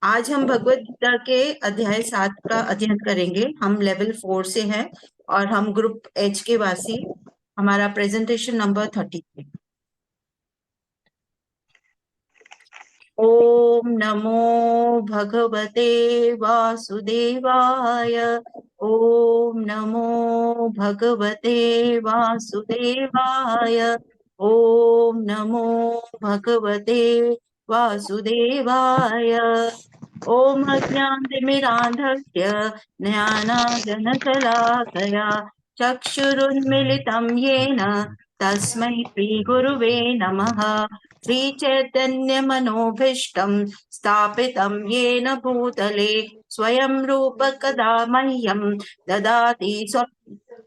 आज हम भगवत गीता के अध्याय 7 का अध्ययन करेंगे। हम लेवल 4 से हैं और हम ग्रुप एच के वासी। हमारा प्रेजेंटेशन नंबर 33। ओम नमो भगवते वासुदेवाय। ओम नमो भगवते वासुदेवाय। ओम नमो भगवते वासुदेवाय। ओम अज्ञानतिमिरान्धस्य ज्ञानाञ्जनशलाकया चक्षुरुन्मिलितं येन तस्मै श्रीगुरुवे नमः। श्रीचैतन्यमनोभीष्टं स्थापितं येन भूतले स्वयं रूप कदा मह्यं ददाति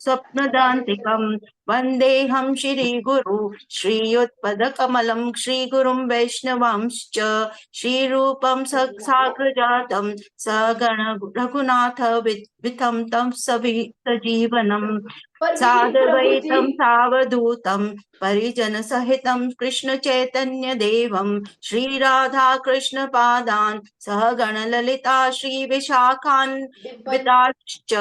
स्वप्नदान्तिकं। वन्देऽहं श्रीगुरु श्रीयुत्पदकमलं श्रीगुरुं वैष्णवांश्च श्रीरूपं साग्रजातं सगण रघुनाथ वितं तं सजीवनं साद्वैतं सावधूतं परिजन सहितं कृष्ण चैतन्य देवं श्रीराधा कृष्ण पादान् सहगण ललिता श्री विशाखान्विताश्च।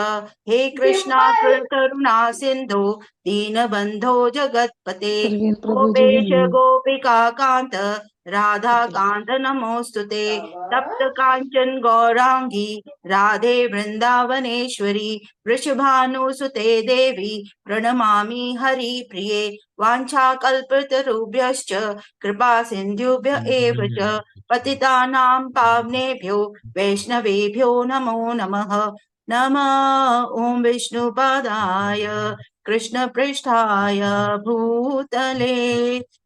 हे कृष्णा करुणा सिंधु दीनबंधो जगत्पते प्रवीण प्रभु जी गोपेश बोलिए। गोपिका कांत राधा कांत नमोस्तुते। तप्त कांचन गौरांगी राधे वृंदावनेश्वरी वृषभानुसुते देवी प्रणमामि हरिप्रिये। वाञ्छाकल्पतरुभ्यश्च कृपा सिन्धुभ्य एव च पतितानां पावनेभ्यो वैष्णवेभ्यो नमो नमः। नमः ॐ विष्णुपादाय कृष्णपृष्ठाय भूतले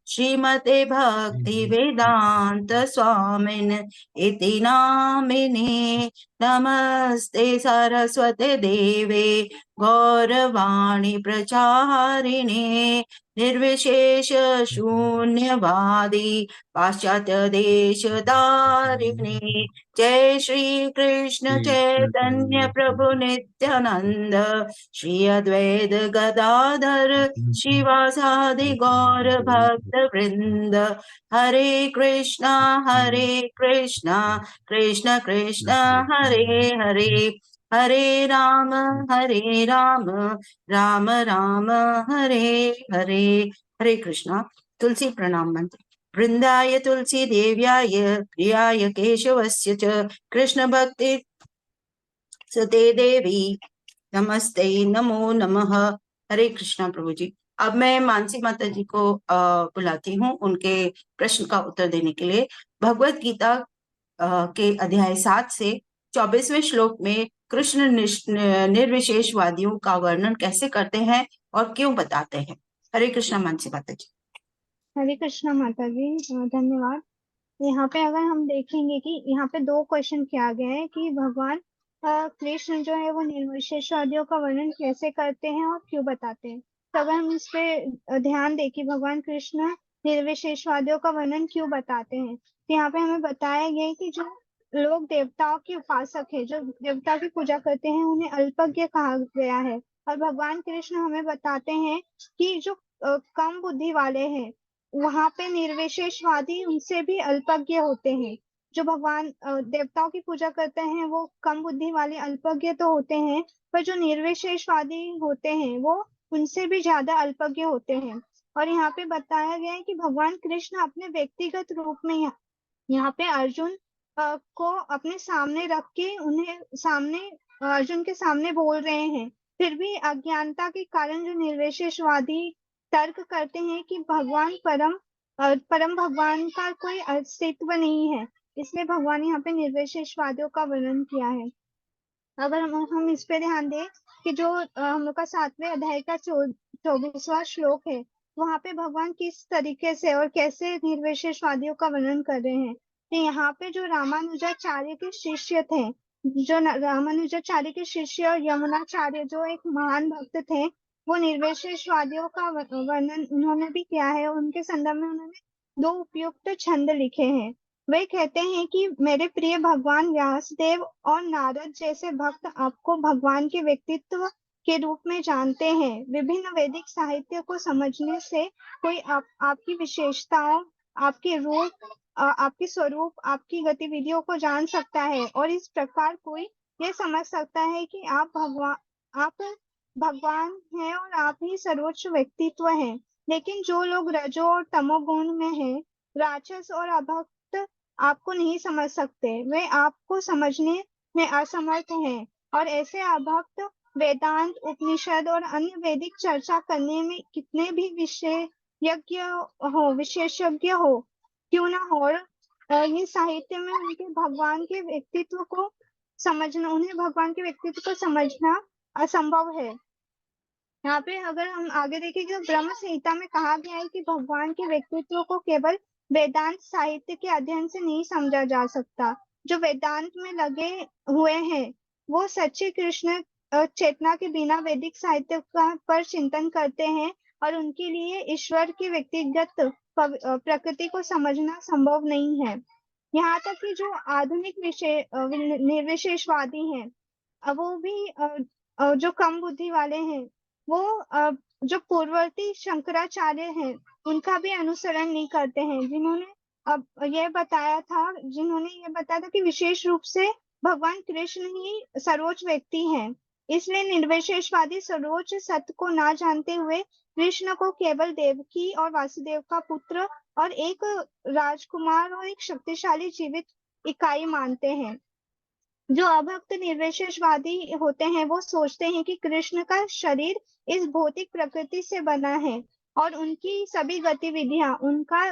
श्रीमते भक्ति वेदांत स्वामिन इति नामिने। नमस्ते सरस्वते देवे गौरवाणी प्रचारिणे निर्विशेष शून्यवादी पाश्चात्य देश तारिणे। जय श्री कृष्ण चैतन्य प्रभु नित्यानंद श्री अद्वैत गदाधर शिवासादि गौर भक्त वृंद। हरे कृष्णा कृष्ण कृष्ण हरे हरे हरे राम राम राम हरे हरे। हरे कृष्णा। तुलसी प्रणाम मंत्र। वृंदाय तुलसी देव्याय प्रियाय केशवस्य च कृष्ण भक्ति सते देवी नमस्ते नमो नमः। हरे कृष्णा प्रभु जी। अब मैं मानसी माता जी को बुलाती हूँ उनके प्रश्न का उत्तर देने के लिए। भगवत गीता के अध्याय 7 से 24वें श्लोक में कृष्ण निर्विशेषवादियों का वर्णन कैसे करते हैं और क्यों बताते हैं। हरे कृष्णा मानसी माता जी। हरे कृष्णा माता जी, धन्यवाद। यहाँ पे अगर हम देखेंगे कि यहाँ पे दो क्वेश्चन किया गया है कि भगवान कृष्ण जो है वो निर्विशेषवादियों का वर्णन कैसे करते हैं और क्यों बताते हैं। तो अगर हम इस पे ध्यान दें कि भगवान कृष्ण निर्विशेषवादियों का वर्णन क्यों बताते हैं, तो यहाँ पे हमें बताया गया है कि जो लोग देवताओं के उपासक है, जो देवता की पूजा करते हैं, उन्हें अल्पज्ञ कहा गया है। और भगवान कृष्ण हमें बताते हैं कि जो कम बुद्धि वाले हैं वहां पे निर्विशेषवादी उनसे भी अल्पज्ञ होते हैं। जो भगवान देवताओं की पूजा करते हैं वो कम बुद्धि वाले अल्पज्ञ तो होते हैं, पर जो निर्विशेषवादी होते हैं वो उनसे भी ज्यादा अल्पज्ञ होते हैं। और यहाँ पे बताया गया है कि भगवान कृष्ण अपने व्यक्तिगत रूप में यहाँ पे अर्जुन को अपने सामने रख के उन्हें सामने अर्जुन के सामने बोल रहे हैं। फिर भी अज्ञानता के कारण जो निर्विशेषवादी तर्क करते हैं कि भगवान परम भगवान का कोई अस्तित्व नहीं है, इसलिए भगवान यहाँ पे निर्विशेषवादियों का वर्णन किया है। अगर हम इस पे ध्यान दें कि जो हम लोग का 7वें अध्याय का 24वां श्लोक है, वहां पे भगवान किस तरीके से और कैसे निर्विशेषवादियों का वर्णन कर रहे हैं। तो यहाँ पे जो रामानुजाचार्य के शिष्य थे, जो रामानुजाचार्य के शिष्य और यमुनाचार्य जो एक महान भक्त थे, वो निर्विशेषवादियों का वर्णन उन्होंने भी किया है। उनके संदर्भ में उन्होंने दो उपयुक्त छंद लिखे हैं। वे कहते हैं कि मेरे प्रिय भगवान व्यासदेव और नारद जैसे भक्त आपको भगवान के व्यक्तित्व के रूप में जानते हैं। विभिन्न वैदिक साहित्य को समझने से कोई आपकी विशेषताओं, आपके रूप आपके स्वरूप, आपकी गतिविधियों को जान सकता है और इस प्रकार कोई ये समझ सकता है कि आप भगवान हैं और आप ही सर्वोच्च व्यक्तित्व हैं। लेकिन जो लोग रजो और तमोगुण में हैं, राक्षस और अभक्त, आपको नहीं समझ सकते। वे आपको समझने में असमर्थ हैं और ऐसे अभक्त वेदांत, उपनिषद और अन्य वैदिक चर्चा करने में कितने भी विशेषज्ञ हो क्यों ना हो, और ये साहित्य में उनके भगवान के व्यक्तित्व को समझना, उन्हें भगवान के व्यक्तित्व को समझना असंभव है। यहाँ पे अगर हम आगे देखेंगे तो ब्रह्म संहिता में कहा गया है कि भगवान के व्यक्तित्व को केवल वेदांत साहित्य के अध्ययन से नहीं समझा जा सकता। जो वेदांत में लगे हुए हैं वो सच्चे कृष्ण चेतना के बिना वैदिक साहित्य पर चिंतन करते हैं और उनके लिए ईश्वर की व्यक्तिगत प्रकृति को समझना संभव नहीं है। यहाँ तक कि जो आधुनिक निर्विशेषवादी हैं, वो भी जो कम बुद्धि वाले हैं, वो जो पूर्ववर्ती शंकराचार्य हैं उनका भी अनुसरण नहीं करते हैं, जिन्होंने ये बताया था कि विशेष रूप से भगवान कृष्ण ही सर्वोच्च व्यक्ति हैं। इसलिए निर्विशेषवादी सर्वोच्च सत्य को ना जानते हुए कृष्ण को केवल देवकी और वासुदेव का पुत्र और एक राजकुमार और एक शक्तिशाली जीवित इकाई मानते हैं। जो अभक्त निर्विशेषवादी होते हैं वो सोचते हैं कि कृष्ण का शरीर इस भौतिक प्रकृति से बना है और उनकी सभी गतिविधियां, उनका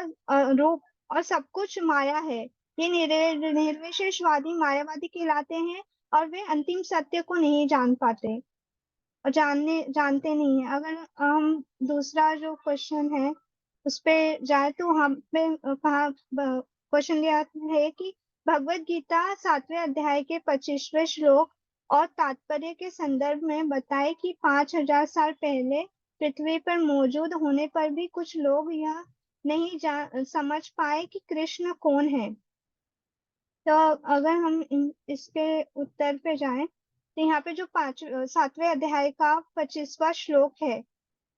रूप और सब कुछ माया है। ये निर्विशेषवादी मायावादी कहलाते हैं और वे अंतिम सत्य को नहीं जान पाते और जानते नहीं है। अगर हम दूसरा जो क्वेश्चन है उस पे जाए तो हम पे कहा क्वेश्चन दिया है कि भगवत गीता 7वें अध्याय के 25वें श्लोक और तात्पर्य के संदर्भ में बताए कि 5000 साल पहले पृथ्वी पर मौजूद होने पर भी कुछ लोग यह नहीं समझ पाए कि कृष्ण कौन है। तो अगर हम इसके उत्तर पे जाएं तो यहाँ पे जो 7वें अध्याय का 25वां श्लोक है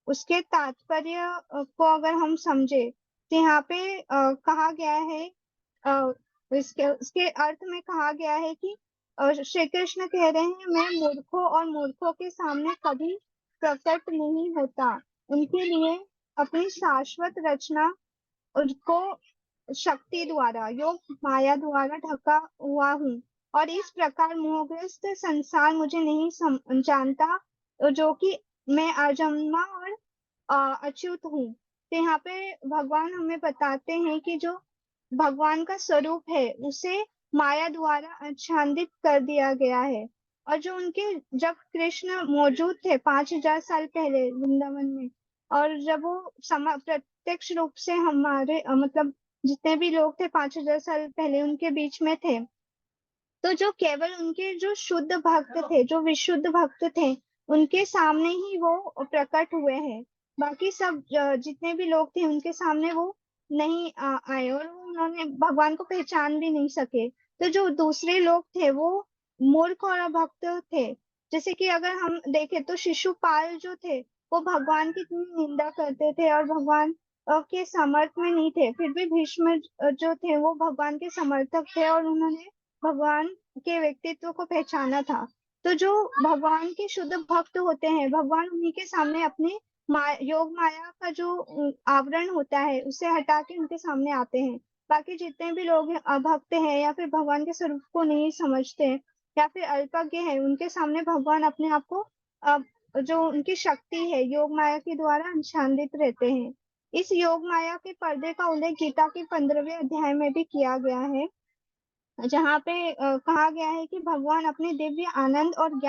उसके तात्पर्य को अगर हम समझे तो यहाँ पे कहा गया है, इसके अर्थ में कहा गया है कि श्री कृष्ण कह रहे हैं मैं मूर्खों और मूर्खों के सामने कभी प्रकट नहीं होता, उनके लिए अपनी शाश्वत रचना उसको शक्ति द्वारा, योग माया द्वारा ढका हुआ हूँ और इस प्रकार मोहग्रस्त संसार मुझे नहीं जानता, जो कि मैं अजन्मा और अच्युत हूँ। तो यहाँ पे भगवान हमें बताते हैं कि जो भगवान का स्वरूप है उसे माया द्वारा आच्छादित कर दिया गया है और जो उनके जब कृष्ण मौजूद थे 5000 साल पहले वृंदावन में, और जब वो प्रत्यक्ष रूप से हमारे मतलब जितने भी लोग थे 5000 साल पहले उनके बीच में थे, तो जो केवल उनके जो शुद्ध भक्त थे, जो विशुद्ध भक्त थे, उनके सामने ही वो प्रकट हुए हैं। बाकी सब जितने भी लोग थे उनके सामने वो नहीं आए और उन्होंने भगवान को पहचान भी नहीं सके। तो जो दूसरे लोग थे वो मूर्ख और अभक्त थे। जैसे कि अगर हम देखें तो शिशुपाल जो थे वो भगवान की इतनी निंदा करते थे और भगवान के समर्थ में नहीं थे, फिर भी भीष्म जो थे वो भगवान के समर्थक थे और उन्होंने भगवान के व्यक्तित्व को पहचाना था। तो जो भगवान के शुद्ध भक्त होते हैं, भगवान उन्हीं के सामने अपने योग माया का जो आवरण होता है उसे हटा के उनके सामने आते हैं। बाकी जितने भी लोग अभक्त हैं या फिर भगवान के स्वरूप को नहीं समझते या फिर अल्पज्ञ है, उनके सामने भगवान अपने आप को जो उनकी शक्ति है योग माया के द्वारा आच्छादित रहते हैं। इस योग माया के पर्दे का उल्लेख गीता के 15वें अध्याय में भी किया गया है, जहाँ पे कहा गया है कि भगवान अपने दिव्य आनंद और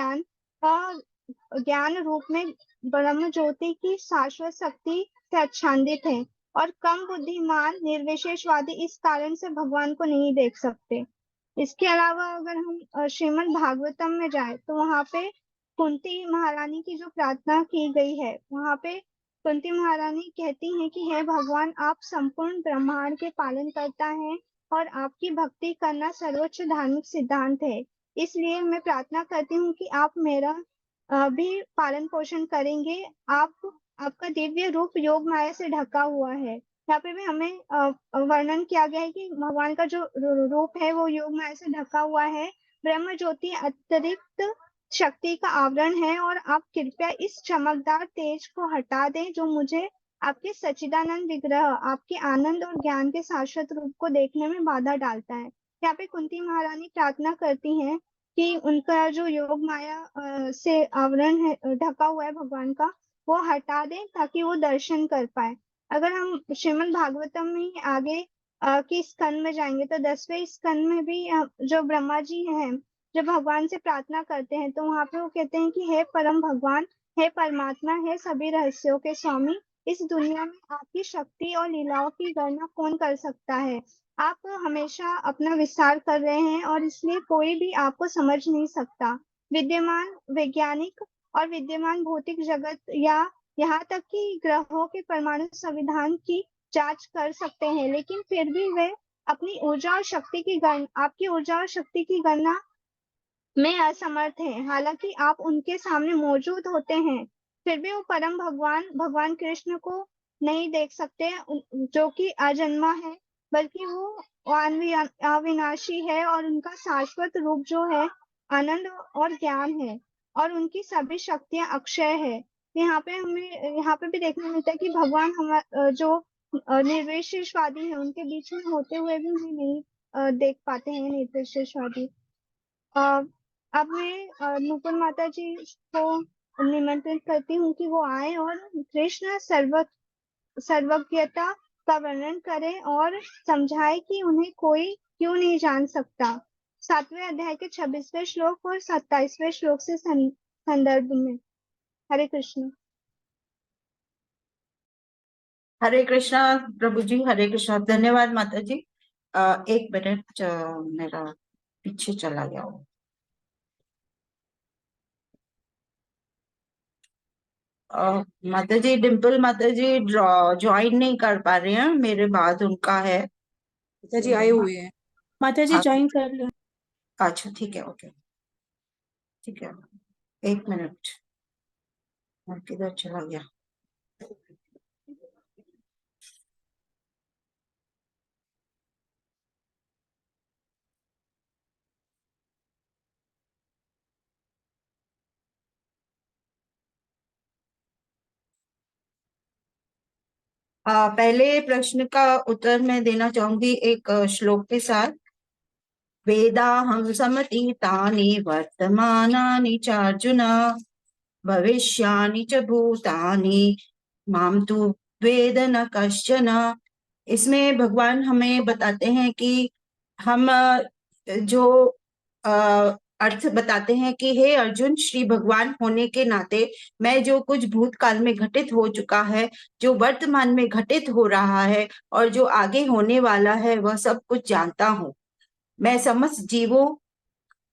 ज्ञान रूप में ब्रह्म ज्योति की शाश्वत शक्ति से आच्छादित है और कम बुद्धिमान निर्विशेषवादी इस कारण से भगवान को नहीं देख सकते। इसके अलावा अगर हम श्रीमद् भागवतम में जाए तो वहां पे कुंती महारानी की जो प्रार्थना की गई है, वहां पे कुंती महारानी कहती हैं कि हे भगवान, आप संपूर्ण ब्रह्मांड के पालन करता है और आपकी भक्ति करना सर्वोच्च धार्मिक सिद्धांत है। इसलिए मैं प्रार्थना करती हूँ कि आप मेरा भी पालन पोषण करेंगे। आपका दिव्य रूप योग माया से ढका हुआ है यहाँ पे भी हमें वर्णन किया गया है कि भगवान का जो रूप है वो योग माया से ढका हुआ है। ब्रह्म ज्योति अतिरिक्त शक्ति का आवरण है और आप कृपया इस चमकदार तेज को हटा दें जो मुझे आपके सच्चिदानंद विग्रह, आपके आनंद और ज्ञान के शाश्वत रूप को देखने में बाधा डालता है। यहाँ पे कुंती महारानी प्रार्थना करती हैं कि उनका जो योग माया से आवरण है, ढका हुआ है भगवान का, वो हटा दें ताकि वो दर्शन कर पाए। अगर हम श्रीमद् भागवतम में ही आगे की स्कंद में जाएंगे तो 10वें स्कंद में भी जो ब्रह्मा जी हैं, जब भगवान से प्रार्थना करते हैं तो वहां पे वो कहते हैं कि हे परम भगवान, हे परमात्मा, हे सभी रहस्यों के स्वामी, इस दुनिया में आपकी शक्ति और लीलाओं की गणना कौन कर सकता है। आप हमेशा अपना विस्तार कर रहे हैं और इसलिए कोई भी आपको समझ नहीं सकता। विद्यमान वैज्ञानिक और विद्यमान भौतिक जगत या यहाँ तक कि ग्रहों के परमाणु संविधान की जांच कर सकते हैं, लेकिन फिर भी वे अपनी ऊर्जा और शक्ति की गणना, आपकी ऊर्जा और शक्ति की गणना में असमर्थ हैं। हालांकि आप उनके सामने मौजूद होते हैं, फिर भी वो परम भगवान भगवान कृष्ण को नहीं देख सकते, जो कि अजन्मा है, बल्कि वो अविनाशी है और उनका शाश्वत रूप जो है आनंद और ज्ञान है और उनकी सभी शक्तियां अक्षय है। यहाँ पे भी देखने मिलता है कि भगवान जो निर्विशेषवादी है उनके बीच में होते हुए भी उन्हें नहीं देख पाते हैं निर्विशेषवादी। अ, अब मैं नुपुर माता जी को निमंत्रित करती हूँ कि वो आए और कृष्ण सर्वज्ञता का वर्णन करें और समझाए कि उन्हें कोई क्यों नहीं जान सकता। 7वें अध्याय के 26वें श्लोक और 27वें श्लोक से संदर्भ में। हरे कृष्ण। हरे कृष्णा प्रभु जी, हरे कृष्णा। धन्यवाद माता जी। एक मिनट, मेरा पीछे चला गया हो। माता जी, डिम्पल माता जी ज्वाइन नहीं कर पा रहे हैं, मेरे बाद उनका है। माता जी आए हुए हैं। माता जी हाँ, ज्वाइन कर लो। अच्छा ठीक है, ओके, ठीक है। एक मिनट, मैं किधर चला गया। पहले प्रश्न का उत्तर मैं देना चाहूंगी एक श्लोक के साथ। वेदाहं समतीतानि वर्तमानानि चार्जुन, भविष्यानि च भूतानि माम तु वेद न कश्चन। इसमें भगवान हमें बताते हैं कि हम जो अर्थ बताते हैं कि हे अर्जुन, श्री भगवान होने के नाते मैं जो कुछ भूतकाल में घटित हो चुका है, जो वर्तमान में घटित हो रहा है और जो आगे होने वाला है, वह सब कुछ जानता हूँ। मैं समस्त जीवों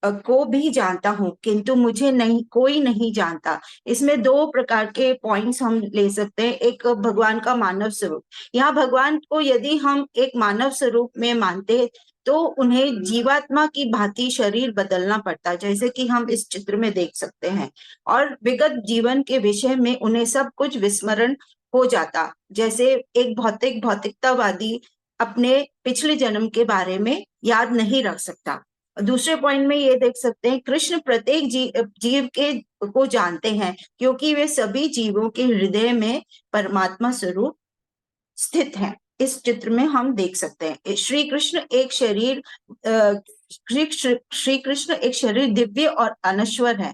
को भी जानता हूँ, किंतु मुझे नहीं, कोई नहीं जानता। इसमें दो प्रकार के पॉइंट्स हम ले सकते हैं। एक, भगवान का मानव स्वरूप। यहाँ भगवान को यदि हम एक मानव स्वरूप में मानते हैं तो उन्हें जीवात्मा की भांति शरीर बदलना पड़ता, जैसे कि हम इस चित्र में देख सकते हैं, और विगत जीवन के विषय में उन्हें सब कुछ विस्मरण हो जाता। जैसे एक भौतिकतावादी अपने पिछले जन्म के बारे में याद नहीं रख सकता। दूसरे पॉइंट में ये देख सकते हैं, कृष्ण प्रत्येक जीव के को जानते हैं, क्योंकि वे सभी जीवों के हृदय में परमात्मा स्वरूप स्थित हैं। इस चित्र में हम देख सकते हैं श्री कृष्ण एक शरीर श्री कृष्ण एक शरीर दिव्य और अनश्वर है।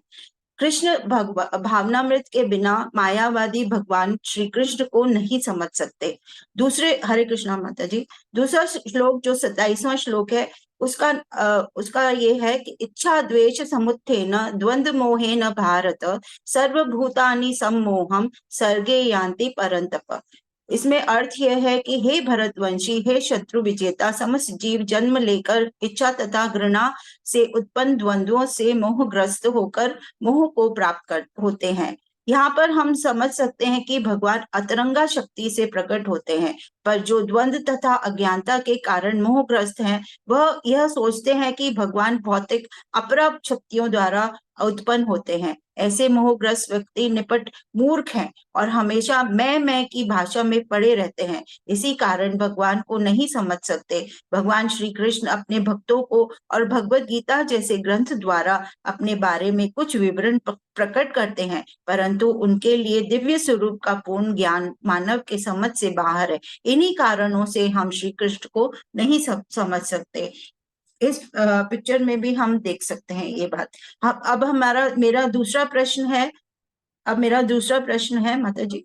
कृष्ण भावनामृत के बिना मायावादी भगवान श्री कृष्ण को नहीं समझ सकते। दूसरे, हरे कृष्णा माता जी, दूसरा श्लोक जो 27वां श्लोक है, उसका ये है कि इच्छा द्वेष समुत्थेन द्वंद्व मोहेन भारत सर्वभूतानि सम्मोहम सर्गे यान्ति परन्तप। इसमें अर्थ यह है कि हे भरतवंशी, हे शत्रु विजेता, समस्त जीव जन्म लेकर इच्छा तथा घृणा से उत्पन्न द्वंद्वों से मोहग्रस्त होकर मोह को प्राप्त होते हैं। यहाँ पर हम समझ सकते हैं कि भगवान अतरंगा शक्ति से प्रकट होते हैं, पर जो द्वंद्व तथा अज्ञानता के कारण मोहग्रस्त हैं, वह यह सोचते हैं कि भगवान भौतिक अपरा शक्तियों द्वारा उत्पन्न होते हैं। ऐसे मोहग्रस्त व्यक्ति निपट मूर्ख हैं और हमेशा मैं की भाषा में पड़े रहते हैं, इसी कारण भगवान को नहीं समझ सकते। भगवान श्री कृष्ण अपने भक्तों को और भगवत गीता जैसे ग्रंथ द्वारा अपने बारे में कुछ विवरण प्रकट करते हैं, परंतु उनके लिए दिव्य स्वरूप का पूर्ण ज्ञान मानव के समझ से बाहर है। इन्हीं कारणों से हम श्री कृष्ण को नहीं समझ सकते। इस पिक्चर में भी हम देख सकते हैं ये बात। अब मेरा दूसरा प्रश्न है माता जी,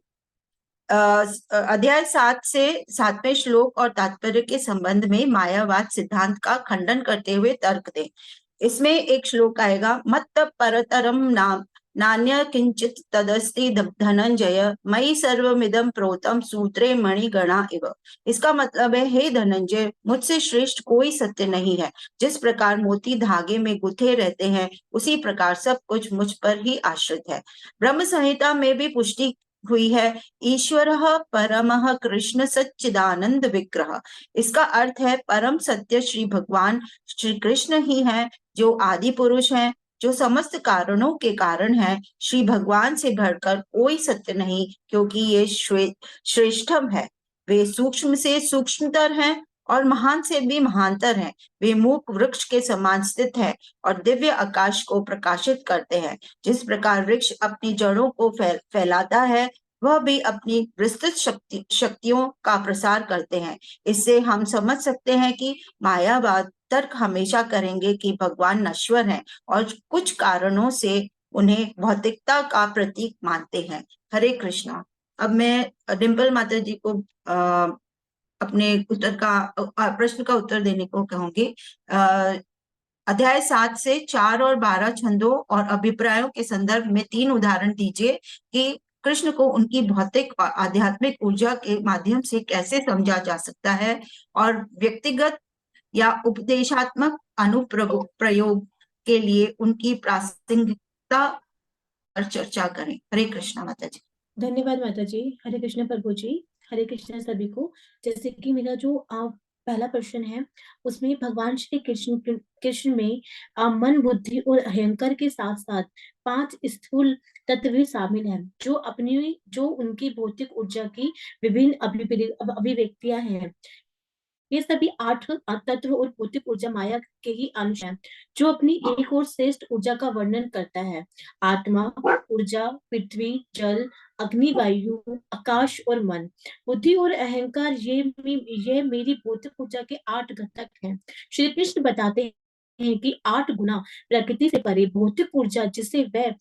अध्याय 7 से 7वें श्लोक और तात्पर्य के संबंध में मायावाद सिद्धांत का खंडन करते हुए तर्क दें। इसमें एक श्लोक आएगा, मत्त परतरम नान्य किंचित तदस्ति धनंजय मयि सर्वमिदं प्रोतम सूत्रे मणिगणा इव। इसका मतलब है, हे धनंजय, मुझसे श्रेष्ठ कोई सत्य नहीं है। जिस प्रकार मोती धागे में गुथे रहते हैं, उसी प्रकार सब कुछ मुझ पर ही आश्रित है। ब्रह्म संहिता में भी पुष्टि हुई है, ईश्वरः परमः कृष्ण सच्चिदानंद विग्रह। इसका अर्थ है परम सत्य श्री भगवान श्री कृष्ण ही हैं, जो आदि पुरुष हैं, जो समस्त कारणों के कारण हैं। श्री भगवान से बढ़कर कोई सत्य नहीं, क्योंकि ये श्रेष्ठम है। वे सूक्ष्म से सूक्ष्मतर हैं और महान से भी महानतर हैं। वे मूक वृक्ष के समान स्थित है और दिव्य आकाश को प्रकाशित करते हैं। जिस प्रकार वृक्ष अपनी जड़ों को फैलाता है, वह भी अपनी विस्तृत शक्तियों का प्रसार करते हैं। इससे हम समझ सकते हैं कि मायावाद तर्क हमेशा करेंगे कि भगवान नश्वर हैं और कुछ कारणों से उन्हें भौतिकता का प्रतीक मानते हैं। हरे कृष्णा। अब मैं डिम्पल माता जी को अपने प्रश्न का उत्तर देने को कहूंगी। अध्याय 7 से 4 और 12 छंदों और अभिप्रायों के संदर्भ में 3 उदाहरण दीजिए कि कृष्ण को उनकी भौतिक और आध्यात्मिक ऊर्जा के माध्यम से कैसे समझा जा सकता है, और व्यक्तिगत या उपदेशात्मक अनुप्रयोग के लिए उनकी प्रासंगिकता पर चर्चा करें। हरे कृष्णा माता जी। धन्यवाद माता जी। हरे कृष्ण प्रभु जी। हरे कृष्ण सभी को। जैसे कि मेरा जो पहला प्रश्न है, उसमें भगवान श्री कृष्ण में मन, बुद्धि और अहंकार के साथ साथ 5 स्थूल तत्व भी शामिल हैं, जो उनकी भौतिक ऊर्जा की विभिन्न अभिव्यक्तियां हैं। ये सभी 8 तत्व और भौतिक ऊर्जा माया के ही अंश हैं, जो अपनी एक और श्रेष्ठ ऊर्जा का वर्णन करता है। आत्मा, ऊर्जा, पृथ्वी, जल, अग्नि, वायु, आकाश और मन। बुद्धि और अहंकार ये मेरी भौतिक ऊर्जा के 8 घटक हैं। श्री कृष्ण बताते हैं कि 8 गुना प्रकृति से परे भौतिक ऊर्जा, जिसे वह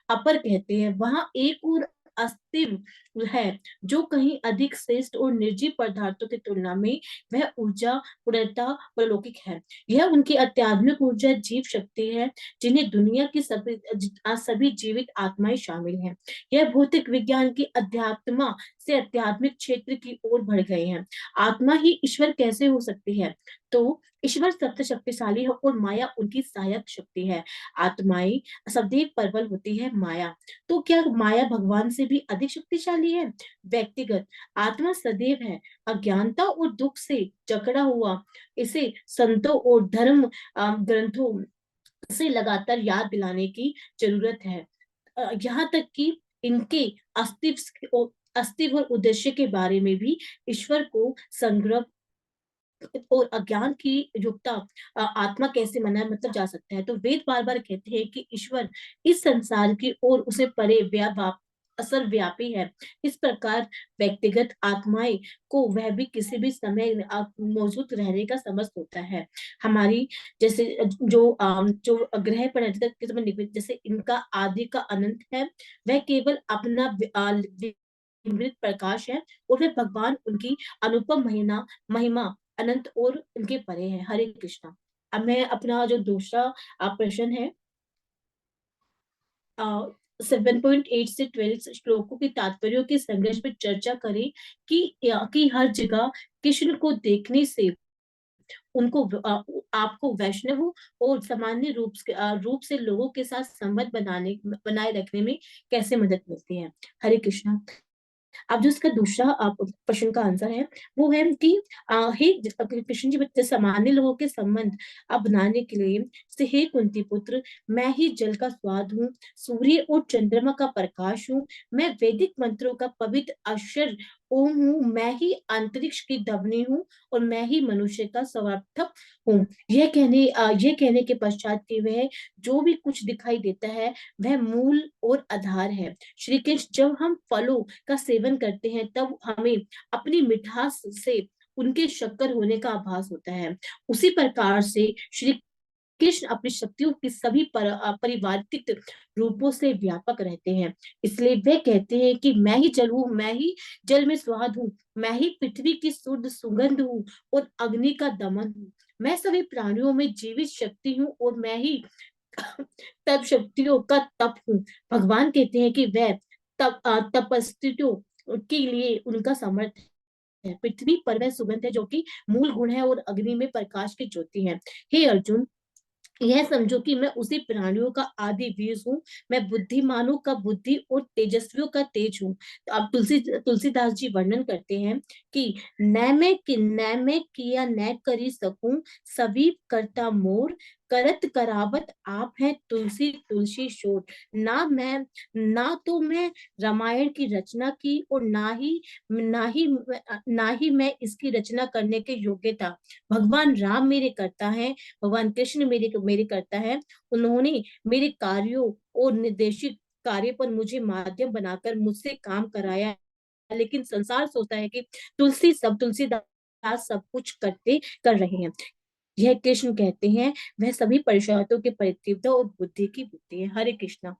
अपर कहते हैं, वहां एक और अस्तित्व है, जो कहीं अधिक श्रेष्ठ और निर्जीव पदार्थों की तुलना में वह ऊर्जा पूर्णतः परलौकिक है। यह उनकी अत्यात्मिक ऊर्जा जीव शक्ति है, जिन्हें दुनिया की सभी जीवित आत्माएं शामिल हैं। यह भौतिक विज्ञान की अध्यात्मा से आध्यात्मिक क्षेत्र की ओर बढ़ गए हैं। आत्मा ही ईश्वर कैसे हो सकती है? तो ईश्वर सबसे शक्तिशाली है और माया उनकी सहायक शक्ति है। आत्माएं सदैव प्रबल होती है। माया, तो क्या माया भगवान से भी अधिक शक्तिशाली है? व्यक्तिगत आत्मा सदैव है, अज्ञानता और दुख से जकड़ा हुआ। इसे संतों और धर्म ग्रंथों से लगातार याद दिलाने की जरूरत है, यहाँ तक कि इनके अस्तित्व और उद्देश्य के बारे में भी ईश्वर को संग्रह और अज्ञान की युक्ता आत्मा कैसे मना मतलब जा सकता है। तो वेद बार बार कहते हैं कि ईश्वर इस संसार की और उसे परे सर्वव्यापी है। इस प्रकार व्यक्तिगत आत्माएं को वह भी किसी भी समय मौजूद रहने का समझ होता है। हमारी जैसे जो ग्रह पर जैसे इनका आदि का अनंत है, वह केवल अपना विमृत प्रकाश है, और वह भगवान उनकी अनुपम महिमा अनंत और उनके परे है। हरे कृष्णा। अब मैं अपना जो दूसरा प्रश्न है, 7.8 से 12 श्लोकों के तात्पर्यों के संघर्ष पर चर्चा करें कि हर जगह कृष्ण को देखने से आपको वैष्णव और सामान्य रूप से लोगों के साथ संबंध बनाए रखने में कैसे मदद मिलती है। हरे कृष्णा। अब जो इसका दूसरा प्रश्न का आंसर है वो है कि हे कृष्ण जी, बच्चे सामान्य लोगों के संबंध आप बनाने के लिए से हे कुंती पुत्र, मैं ही जल का स्वाद हूँ, सूर्य और चंद्रमा का प्रकाश हूँ, मैं वैदिक मंत्रों का पवित्र अक्षर ओम हूँ, मैं ही अंतरिक्ष की ध्वनि हूँ और मैं ही मनुष्य का समर्थक हूँ। यह कहने के पश्चात कि वह जो भी कुछ दिखाई देता है वह मूल और आधार है। श्री कृष्ण, जब हम फलों का सेवन करते हैं तब हमें अपनी मिठास से उनके शक्कर होने का आभास होता है। उसी प्रकार से श्री कृष्ण अपनी शक्तियों की सभी परिवर्तित रूपों से व्यापक रहते हैं। इसलिए वे कहते हैं कि मैं ही जल हूँ, मैं ही जल में स्वाद हूँ, मैं ही पृथ्वी की शुद्ध सुगंध हूँ और अग्नि का दमन हूँ, मैं सभी प्राणियों में जीवित शक्ति हूँ और मैं ही तप शक्तियों का तप हूँ। भगवान कहते हैं कि वह तपस्वियों के लिए उनका समर्थ है। पृथ्वी पर वह सुगंध है जो कि मूल गुण है और अग्नि में प्रकाश की ज्योति है। हे अर्जुन, यह समझो कि मैं उसी प्राणियों का आदि बीज हूँ, मैं बुद्धिमानों का बुद्धि और तेजस्वियों का तेज हूँ। तो अब तुलसीदास जी वर्णन करते हैं कि न मैं किया न करी सकूं, सभी करता मोर, करत करावत आप हैं तुलसी तुलसी शोर। ना तो मैं रामायण की रचना की और ना ही मैं इसकी रचना करने के योग्य था। भगवान राम मेरे करता है, भगवान कृष्ण मेरे मेरे करता है। उन्होंने मेरे कार्यों और निर्देशित कार्य पर मुझे माध्यम बनाकर मुझसे काम कराया, लेकिन संसार सोचता है कि तुलसीदास सब कुछ कर रहे हैं। यह कृष्ण कहते हैं वह सभी परेशानियों के परितृप्त और बुद्धि की बुद्धि है। हरे कृष्णा।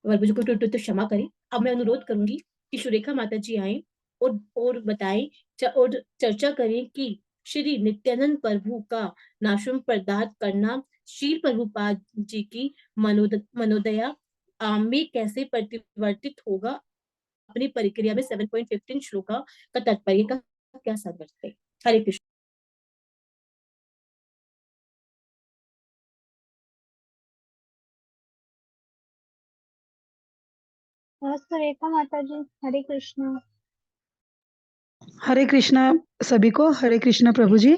अगर मुझे कोई तो क्षमा करें। अब मैं अनुरोध करूंगी कि सुरेखा माता जी आए और बताएं और चर्चा करें कि श्री नित्यानंद प्रभु का नाश्रम पदार्थ करना श्री प्रभुपाद जी की मनोदया में कैसे परिवर्तित होगा। अपनी परिक्रिया में 7.15 श्लोका का तात्पर्य का क्या सामर्थ्य है। हरे कृष्ण। सुरेखा माता जी, हरे कृष्णा। हरे कृष्णा सभी को। हरे कृष्णा प्रभु जी।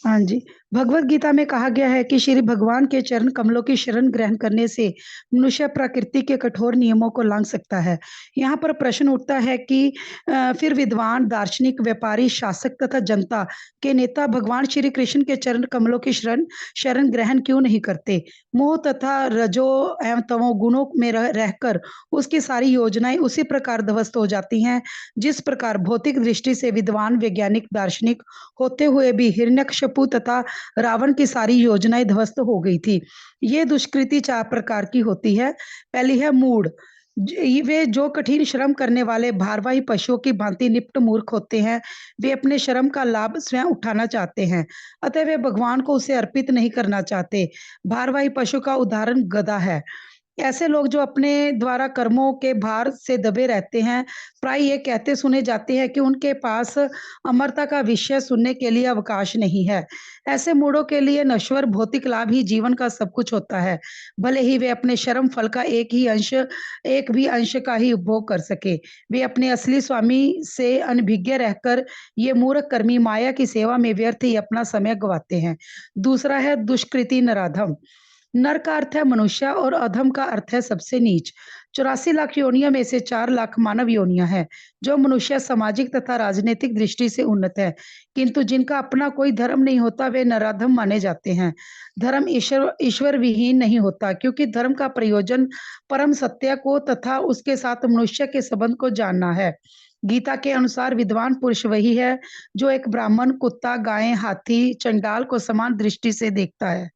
हाँ जी, भगवत गीता में कहा गया है कि श्री भगवान के चरण कमलों की शरण ग्रहण करने से मनुष्य प्रकृति के कठोर नियमों को लांघ सकता है। यहाँ पर प्रश्न उठता है कि फिर विद्वान, दार्शनिक, व्यापारी, शासक तथा जनता के नेता भगवान श्री कृष्ण के चरण कमलों की शरण ग्रहण क्यों नहीं करते? मोह तथा रजो एवं तमो गुणों में रहकर उसकी सारी योजनाएं उसी प्रकार ध्वस्त हो जाती हैं जिस प्रकार भौतिक दृष्टि से विद्वान, वैज्ञानिक, दार्शनिक होते हुए भी हिरण्यकशिपु तथा रावण की सारी योजनाएं ध्वस्त हो गई थी। ये दुष्कृति 4 प्रकार की होती है। पहली है मूढ़। वे जो कठिन श्रम करने वाले भारवाही पशुओं की भांति निप्ट मूर्ख होते हैं। वे अपने श्रम का लाभ स्वयं उठाना चाहते हैं, अतः वे भगवान को उसे अर्पित नहीं करना चाहते। भारवाही पशु का उदाहरण गधा है। ऐसे लोग जो अपने द्वारा कर्मों के भार से दबे रहते हैं, प्राय ये कहते सुने जाते हैं कि उनके पास अमरता का विषय सुनने के लिए अवकाश नहीं है। ऐसे मूढ़ों के लिए नश्वर भौतिक लाभ ही जीवन का सब कुछ होता है, भले ही वे अपने श्रम फल का एक भी अंश का ही उपभोग कर सके। वे अपने असली स्वामी से अनभिज्ञ रहकर ये मूर्ख कर्मी माया की सेवा में व्यर्थ ही अपना समय गवाते हैं। दूसरा है दुष्कृति नराधम। नर का अर्थ है मनुष्य और अधम का अर्थ है सबसे नीच। 84 लाख योनियों में से 4 लाख मानव योनियां हैं जो मनुष्य सामाजिक तथा राजनीतिक दृष्टि से उन्नत है, किंतु जिनका अपना कोई धर्म नहीं होता वे नराधम माने जाते हैं। धर्म ईश्वर विहीन नहीं होता, क्योंकि धर्म का प्रयोजन परम सत्य को तथा उसके साथ मनुष्य के संबंध को जानना है। गीता के अनुसार विद्वान पुरुष वही है जो एक ब्राह्मण, कुत्ता, गाय, हाथी, चंडाल को समान दृष्टि से देखता है।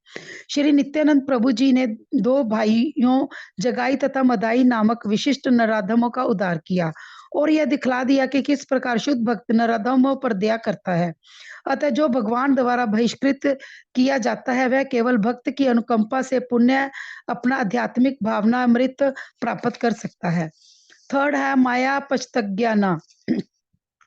श्री नित्यानंद प्रभु जी ने 2 भाइयों जगाई तथा मदाई नामक विशिष्ट नराधमों का उद्धार किया और यह दिखला दिया कि किस प्रकार शुद्ध भक्त नराधमों पर दया करता है। अतः जो भगवान द्वारा बहिष्कृत किया जाता है वह केवल भक्त की अनुकंपा से पुण्य अपना आध्यात्मिक भावना अमृत प्राप्त कर सकता है। थर्ड है माया पश्चज्ञाना।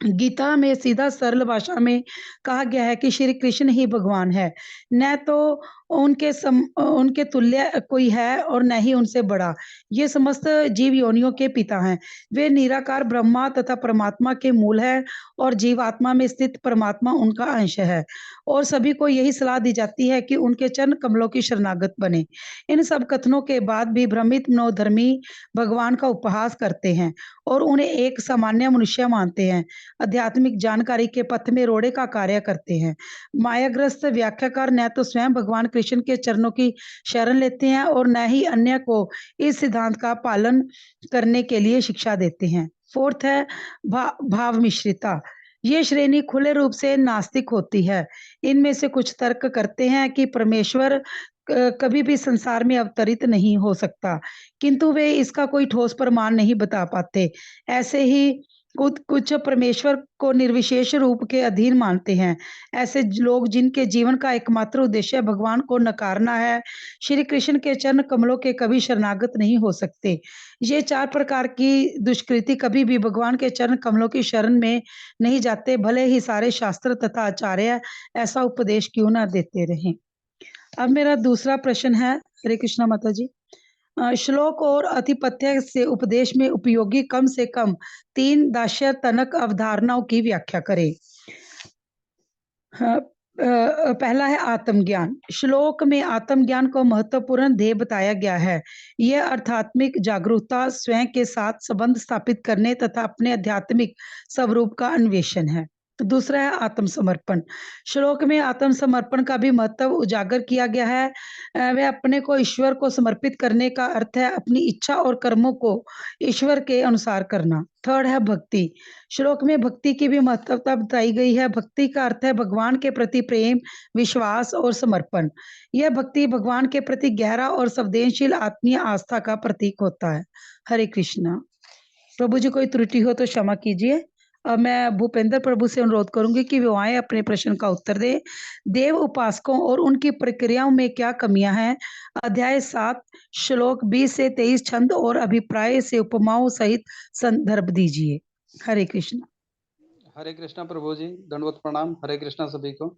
गीता में सीधा सरल भाषा में कहा गया है कि श्री कृष्ण ही भगवान है, न तो उनके तुल्य कोई है और न ही उनसे बड़ा। ये समस्त जीव योनियों के पिता हैं। वे निराकार ब्रह्मा तथा परमात्मा के मूल है और जीवात्मा में स्थित परमात्मा उनका अंश है। और सभी को यही सलाह दी जाती है कि उनके चरण कमलों की शरणागत बने। इन सब कथनों के बाद भी भ्रमित मनोधर्मी भगवान का उपहास करते हैं और उन्हें एक सामान्य मनुष्य मानते हैं। आध्यात्मिक जानकारी के पथ में रोड़े का कार्य करते हैं। मायाग्रस्त व्याख्याकार न तो स्वयं भगवान कृष्ण के चरणों की शरण लेते हैं और न ही अन्य को इस सिद्धांत का पालन करने के लिए शिक्षा देते हैं। फोर्थ है भाव मिश्रिता। ये श्रेणी खुले रूप से नास्तिक होती है। इनमें से कुछ तर्क करते हैं कि परमेश्वर कभी भी संसार में अवतरित नहीं हो सकता, किंतु वे इसका कोई ठोस प्रमाण नहीं बता पाते। ऐसे ही कुछ परमेश्वर को निर्विशेष रूप के अधीन मानते हैं। ऐसे लोग जिनके जीवन का एकमात्र उद्देश्य भगवान को नकारना है, श्री कृष्ण के चरण कमलों के कभी शरणागत नहीं हो सकते। ये 4 प्रकार की दुष्कृति कभी भी भगवान के चरण कमलों की शरण में नहीं जाते, भले ही सारे शास्त्र तथा आचार्य ऐसा उपदेश क्यों ना देते रहें। अब मेरा दूसरा प्रश्न है, हरे कृष्णा माता जी। श्लोक और अतिपथ्य से उपदेश में उपयोगी कम से कम 3 दार्शनिक अवधारणाओं की व्याख्या करें। पहला है आत्मज्ञान। श्लोक में आत्मज्ञान को महत्वपूर्ण ध्येय बताया गया है। यह आध्यात्मिक जागरूकता, स्वयं के साथ संबंध स्थापित करने तथा अपने आध्यात्मिक स्वरूप का अन्वेषण है। दूसरा है आत्मसमर्पण। श्लोक में आत्मसमर्पण का भी महत्व उजागर किया गया है। वह अपने को ईश्वर को समर्पित करने का अर्थ है अपनी इच्छा और कर्मों को ईश्वर के अनुसार करना। थर्ड है भक्ति। श्लोक में भक्ति की भी महत्वता बताई गई है। भक्ति का अर्थ है भगवान के प्रति प्रेम, विश्वास और समर्पण। यह भक्ति भगवान के प्रति गहरा और संवेदनशील आत्मीय आस्था का प्रतीक होता है। हरे कृष्णा। प्रभु जी, कोई त्रुटि हो तो क्षमा कीजिए। अब मैं भूपेंद्र प्रभु से अनुरोध करूंगी कि वो आए अपने प्रश्न का उत्तर दें। देव उपासकों और उनकी प्रक्रियाओं में क्या कमियां हैं? अध्याय 7 श्लोक 20 से 23 छंद और अभिप्राय से उपमाओं सहित संदर्भ दीजिए। हरे कृष्ण। हरे कृष्णा प्रभु जी, दंडवत प्रणाम। हरे कृष्णा सभी को।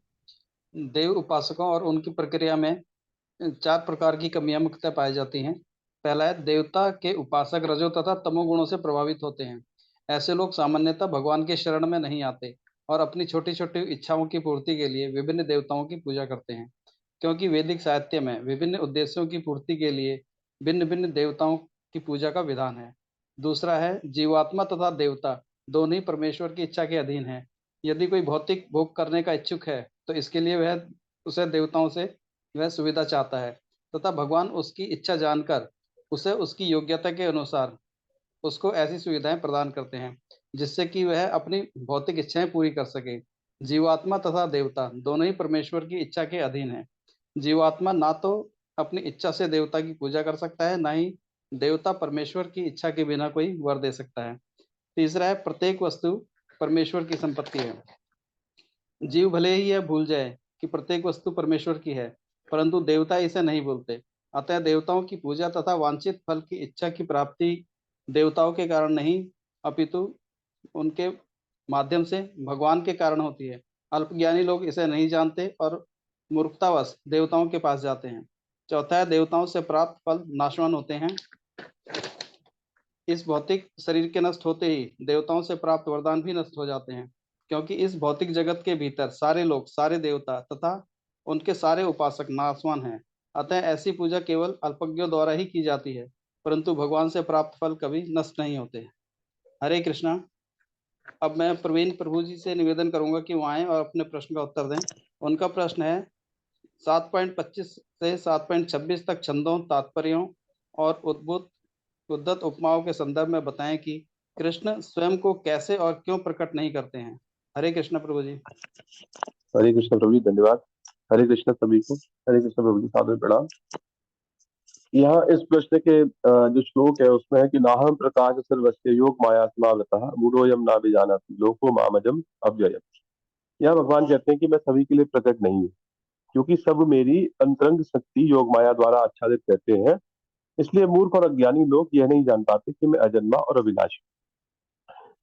देव उपासकों और उनकी प्रक्रिया में 4 प्रकार की कमियां मुख्यतः पाई जाती हैं। पहला है, देवता के उपासक रजो तथा तमो गुणों से प्रभावित होते हैं। ऐसे लोग सामान्यतः भगवान के शरण में नहीं आते और अपनी छोटी छोटी इच्छाओं की पूर्ति के लिए विभिन्न देवताओं की पूजा करते हैं, क्योंकि वैदिक साहित्य में विभिन्न उद्देश्यों की पूर्ति के लिए भिन्न भिन्न देवताओं की पूजा का विधान है। दूसरा है, जीवात्मा तथा देवता दोनों ही परमेश्वर की इच्छा के अधीन है। यदि कोई भौतिक भोग करने का इच्छुक है तो इसके लिए वह उसे देवताओं से वह सुविधा चाहता है तथा भगवान उसकी इच्छा जानकर उसे उसकी योग्यता के अनुसार उसको ऐसी सुविधाएं प्रदान करते हैं जिससे कि वह अपनी भौतिक इच्छाएं पूरी कर सके। जीवात्मा तथा देवता दोनों ही परमेश्वर की इच्छा के अधीन है। जीवात्मा ना तो अपनी इच्छा से देवता की पूजा कर सकता है, ना ही देवता परमेश्वर की इच्छा के बिना कोई वर दे सकता है। तीसरा है, प्रत्येक वस्तु परमेश्वर की संपत्ति है। जीव भले ही यह भूल जाए कि प्रत्येक वस्तु परमेश्वर की है, परंतु देवता इसे नहीं भूलते। अतः देवताओं की पूजा तथा वांछित फल की इच्छा की प्राप्ति देवताओं के कारण नहीं, अपितु उनके माध्यम से भगवान के कारण होती है। अल्पज्ञानी लोग इसे नहीं जानते और मूर्खतावश देवताओं के पास जाते हैं। चौथा है, देवताओं से प्राप्त फल नाशवान होते हैं। इस भौतिक शरीर के नष्ट होते ही देवताओं से प्राप्त वरदान भी नष्ट हो जाते हैं, क्योंकि इस भौतिक जगत के भीतर सारे लोग, सारे देवता तथा उनके सारे उपासक नाशवान हैं। अतः ऐसी पूजा केवल अल्पज्ञों द्वारा ही की जाती है, परंतु भगवान से प्राप्त फल कभी नष्ट नहीं होते। हरे कृष्णा। अब मैं प्रवीण प्रभु जी से निवेदन करूंगा कि वो आए और अपने प्रश्न का उत्तर दें। उनका प्रश्न है 7.25 से 7.26 तक छंदों, तात्पर्यों और उद्धत उपमाओं के संदर्भ में बताएं कि कृष्ण स्वयं को कैसे और क्यों प्रकट नहीं करते हैं। हरे कृष्ण प्रभु जी। हरे कृष्ण प्रभु जी, धन्यवाद। हरे कृष्ण सभी को। हरे कृष्ण प्रभु जी, सादर प्रणाम। यहाँ इस प्रश्न के जो श्लोक है उसमें है कि नाहम प्रकाश सर्वस्य योग माया समावृतः मूढ़ोयम ना विजानाति लोको मामजम अव्ययम्। यहाँ भगवान कहते हैं कि मैं सभी के लिए प्रकट नहीं हूँ, क्योंकि सब मेरी अंतरंग शक्ति योग माया द्वारा आच्छादित रहते हैं। इसलिए मूर्ख और अज्ञानी लोग यह नहीं जान पाते कि मैं अजन्मा और अविनाशी।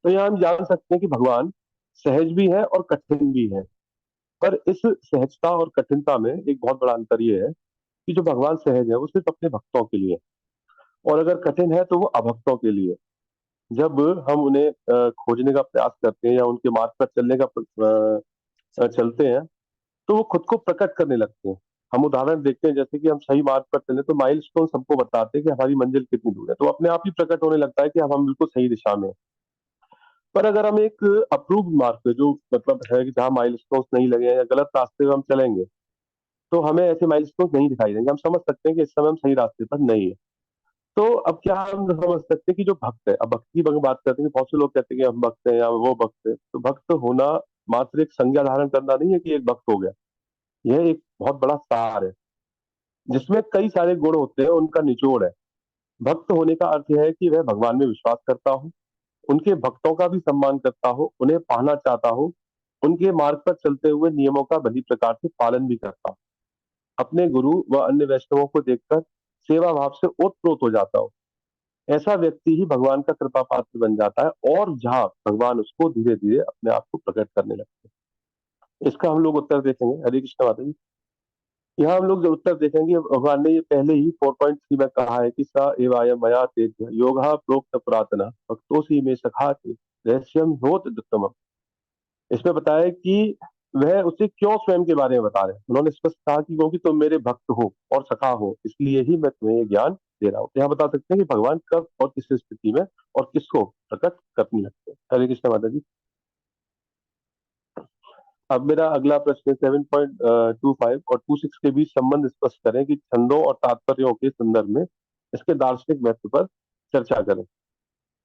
तो यहाँ हम जान सकते हैं कि भगवान सहज भी है और कठिन भी है। पर इस सहजता और कठिनता में एक बहुत बड़ा अंतर ये है कि जो भगवान सहज है वो सिर्फ अपने भक्तों के लिए है, और अगर कठिन है तो वो अभक्तों के लिए। जब हम उन्हें खोजने का प्रयास करते हैं या उनके मार्ग पर चलने का चलते हैं, तो वो खुद को प्रकट करने लगते हैं। हम उदाहरण देखते हैं, जैसे कि हम सही मार्ग पर चले तो माइलस्टोन सबको बताते हैं कि हमारी मंजिल कितनी दूर है, तो अपने आप ही प्रकट होने लगता है कि हम बिल्कुल सही दिशा में हैं। पर अगर हम एक अप्रूव्ड मार्ग पे, जो मतलब है कि जहाँ माइलस्टोन्स नहीं लगे हैं या गलत रास्ते पे हम चलेंगे, तो हमें ऐसे माइलस्टोन्स नहीं दिखाई देंगे। हम समझ सकते हैं कि इस समय हम सही रास्ते पर नहीं है। तो अब क्या हम समझ सकते हैं कि जो भक्त है, अब भक्ति की बात करते हैं कि बहुत से लोग कहते हैं कि हम भक्त हैं या वो भक्त है, तो भक्त होना मात्र एक संज्ञा धारण करना नहीं है कि एक भक्त हो गया। यह एक बहुत बड़ा सार है जिसमें कई सारे गुण होते हैं, उनका निचोड़ है। भक्त होने का अर्थ यह है कि वह भगवान में विश्वास करता हो, उनके भक्तों का भी सम्मान करता हो, उन्हें पाना चाहता हो, उनके मार्ग पर चलते हुए नियमों का भली प्रकार से पालन भी करता हो, अपने गुरु व अन्य वैष्णवों को देखकर सेवा भाव से ओतप्रोत हो जाता हो। ऐसा व्यक्ति ही भगवान का कृपा पात्र बन जाता है, और जहां भगवान उसको धीरे धीरे अपने आप को प्रकट करने लगते हैं। इसका हम लोग उत्तर देखेंगे। हरे कृष्ण माता जी। यहाँ हम लोग जो उत्तर देखेंगे, भगवान ने ये पहले ही 4.3 में कहा है कि स एवाय मया तेज योगा प्रोक्त पुरातना भक्तोसी में सखा के रहस्यम होत दुत्तमम्। इसमें बताया कि वह उसे क्यों स्वयं के बारे में बता रहे हैं। उन्होंने स्पष्ट कहा कि क्योंकि तुम मेरे भक्त हो और सखा हो, इसलिए ही मैं तुम्हें ये ज्ञान दे रहा हूँ। यहाँ बता सकते हैं कि भगवान कब और किस स्थिति में और किसको प्रकट करने लगते हैं। हरे कृष्ण माता जी। अब मेरा अगला प्रश्न है 7.25 और 26 के बीच संबंध स्पष्ट करें कि छंदों और तात्पर्यों के संदर्भ में इसके दार्शनिक महत्व पर चर्चा करें।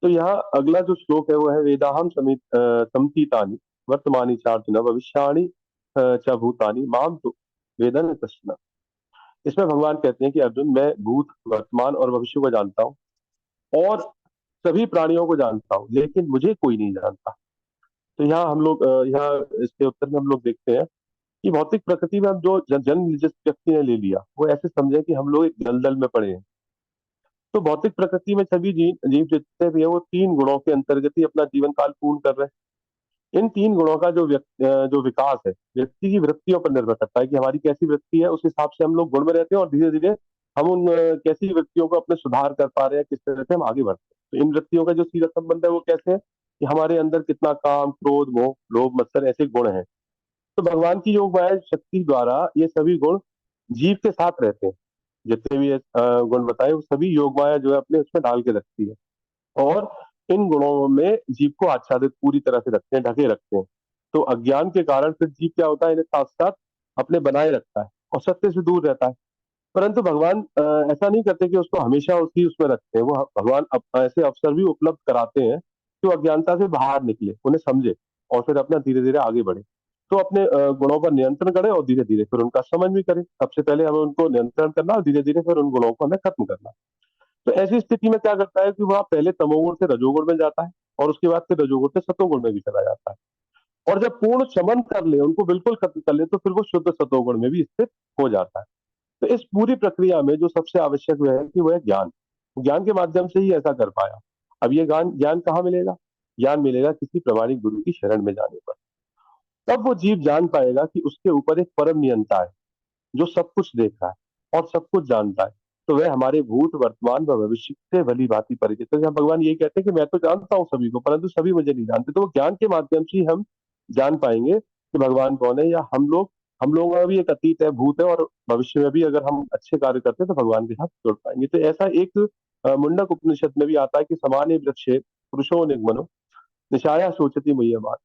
तो यहाँ अगला जो श्लोक है वो है वेदाहम समतीतानि वर्तमानी चार्जुन भविष्याणि च भूतानि माम तो वेदन कश्चन। इसमें भगवान कहते हैं कि अर्जुन, मैं भूत, वर्तमान और भविष्य को जानता हूँ और सभी प्राणियों को जानता हूँ, लेकिन मुझे कोई नहीं जानता। तो यहाँ हम लोग यहाँ इसके उत्तर में हम लोग देखते हैं कि भौतिक प्रकृति में हम जो जन्म जिस व्यक्ति ने ले लिया, वो ऐसे समझे कि हम लोग एक दलदल में पड़े हैं। तो भौतिक प्रकृति में सभी जीव जितने भी है वो 3 गुणों के अंतर्गत ही अपना जीवन काल पूर्ण कर रहे हैं। इन 3 गुणों का जो विकास है व्यक्ति की वृत्तियों पर निर्भर करता है कि हमारी कैसी वृत्ति है, उस हिसाब से हम लोग गुण में रहते हैं और धीरे धीरे हम उन कैसी वृत्तियों को अपने सुधार कर पा रहे हैं, किस तरह से हम आगे बढ़ते हैं। तो इन वृत्तियों का जो सीधा संबंध है वो कैसे है कि हमारे अंदर कितना काम, क्रोध, मोह, लोभ, मत्सर ऐसे गुण हैं। तो भगवान की योग माया शक्ति द्वारा ये सभी गुण जीव के साथ रहते हैं। जितने भी गुण बताए वो सभी योग माया जो है अपने उसमें डाल के रखती है, और इन गुणों में जीव को आच्छादित पूरी तरह से रखते हैं, ढके रखते हैं। तो अज्ञान के कारण फिर जीव क्या होता है, इन्हें साथ साथ अपने बनाए रखता है और सत्य से दूर रहता है। परंतु भगवान ऐसा नहीं करते कि उसको हमेशा उसी उसमें रखते हैं। वो भगवान ऐसे अवसर भी उपलब्ध कराते हैं कि वो अज्ञानता से बाहर निकले, उन्हें समझे और फिर अपना धीरे धीरे आगे बढ़े। तो अपने गुणों पर नियंत्रण करें और धीरे धीरे फिर उनका समझ भी करें। सबसे पहले हमें उनको नियंत्रण करना और धीरे धीरे फिर उन गुणों को हमें खत्म करना। तो ऐसी स्थिति में क्या करता है कि वह पहले तमोगुण से रजोगुण में जाता है और उसके बाद फिर रजोगुण से सतोगुण में भी चला जाता है, और जब पूर्ण शमन कर ले, उनको बिल्कुल खत्म कर ले, तो फिर वो शुद्ध सतोगुण में भी स्थित हो जाता है। तो इस पूरी प्रक्रिया में जो सबसे आवश्यक वह है कि वह ज्ञान, ज्ञान के माध्यम से ही ऐसा कर पाया। अब ये ज्ञान ज्ञान कहाँ मिलेगा? ज्ञान मिलेगा किसी प्रमाणिक गुरु की शरण में जाने पर। तब वो जीव जान पाएगा कि उसके ऊपर एक परम नियंता है जो सब कुछ देख रहा है और सब कुछ जानता है। तो वह हमारे भूत, वर्तमान व भविष्य से भली भांति परिचित है। जहाँ भगवान ये कहते हैं कि मैं तो जानता हूँ सभी को, परंतु सभी मुझे नहीं जानते। तो वो ज्ञान के माध्यम से ही हम जान पाएंगे कि भगवान कौन है, या हम लोगों का भी एक अतीत है, भूत है, और भविष्य में भी अगर हम अच्छे कार्य करते हैं तो भगवान के साथ जुड़ पाएंगे। तो ऐसा एक मुंडक उपनिषद में भी आता है कि समाने वृक्षे पुरुषो निगमनो निशाया सोचती मुह्यमान।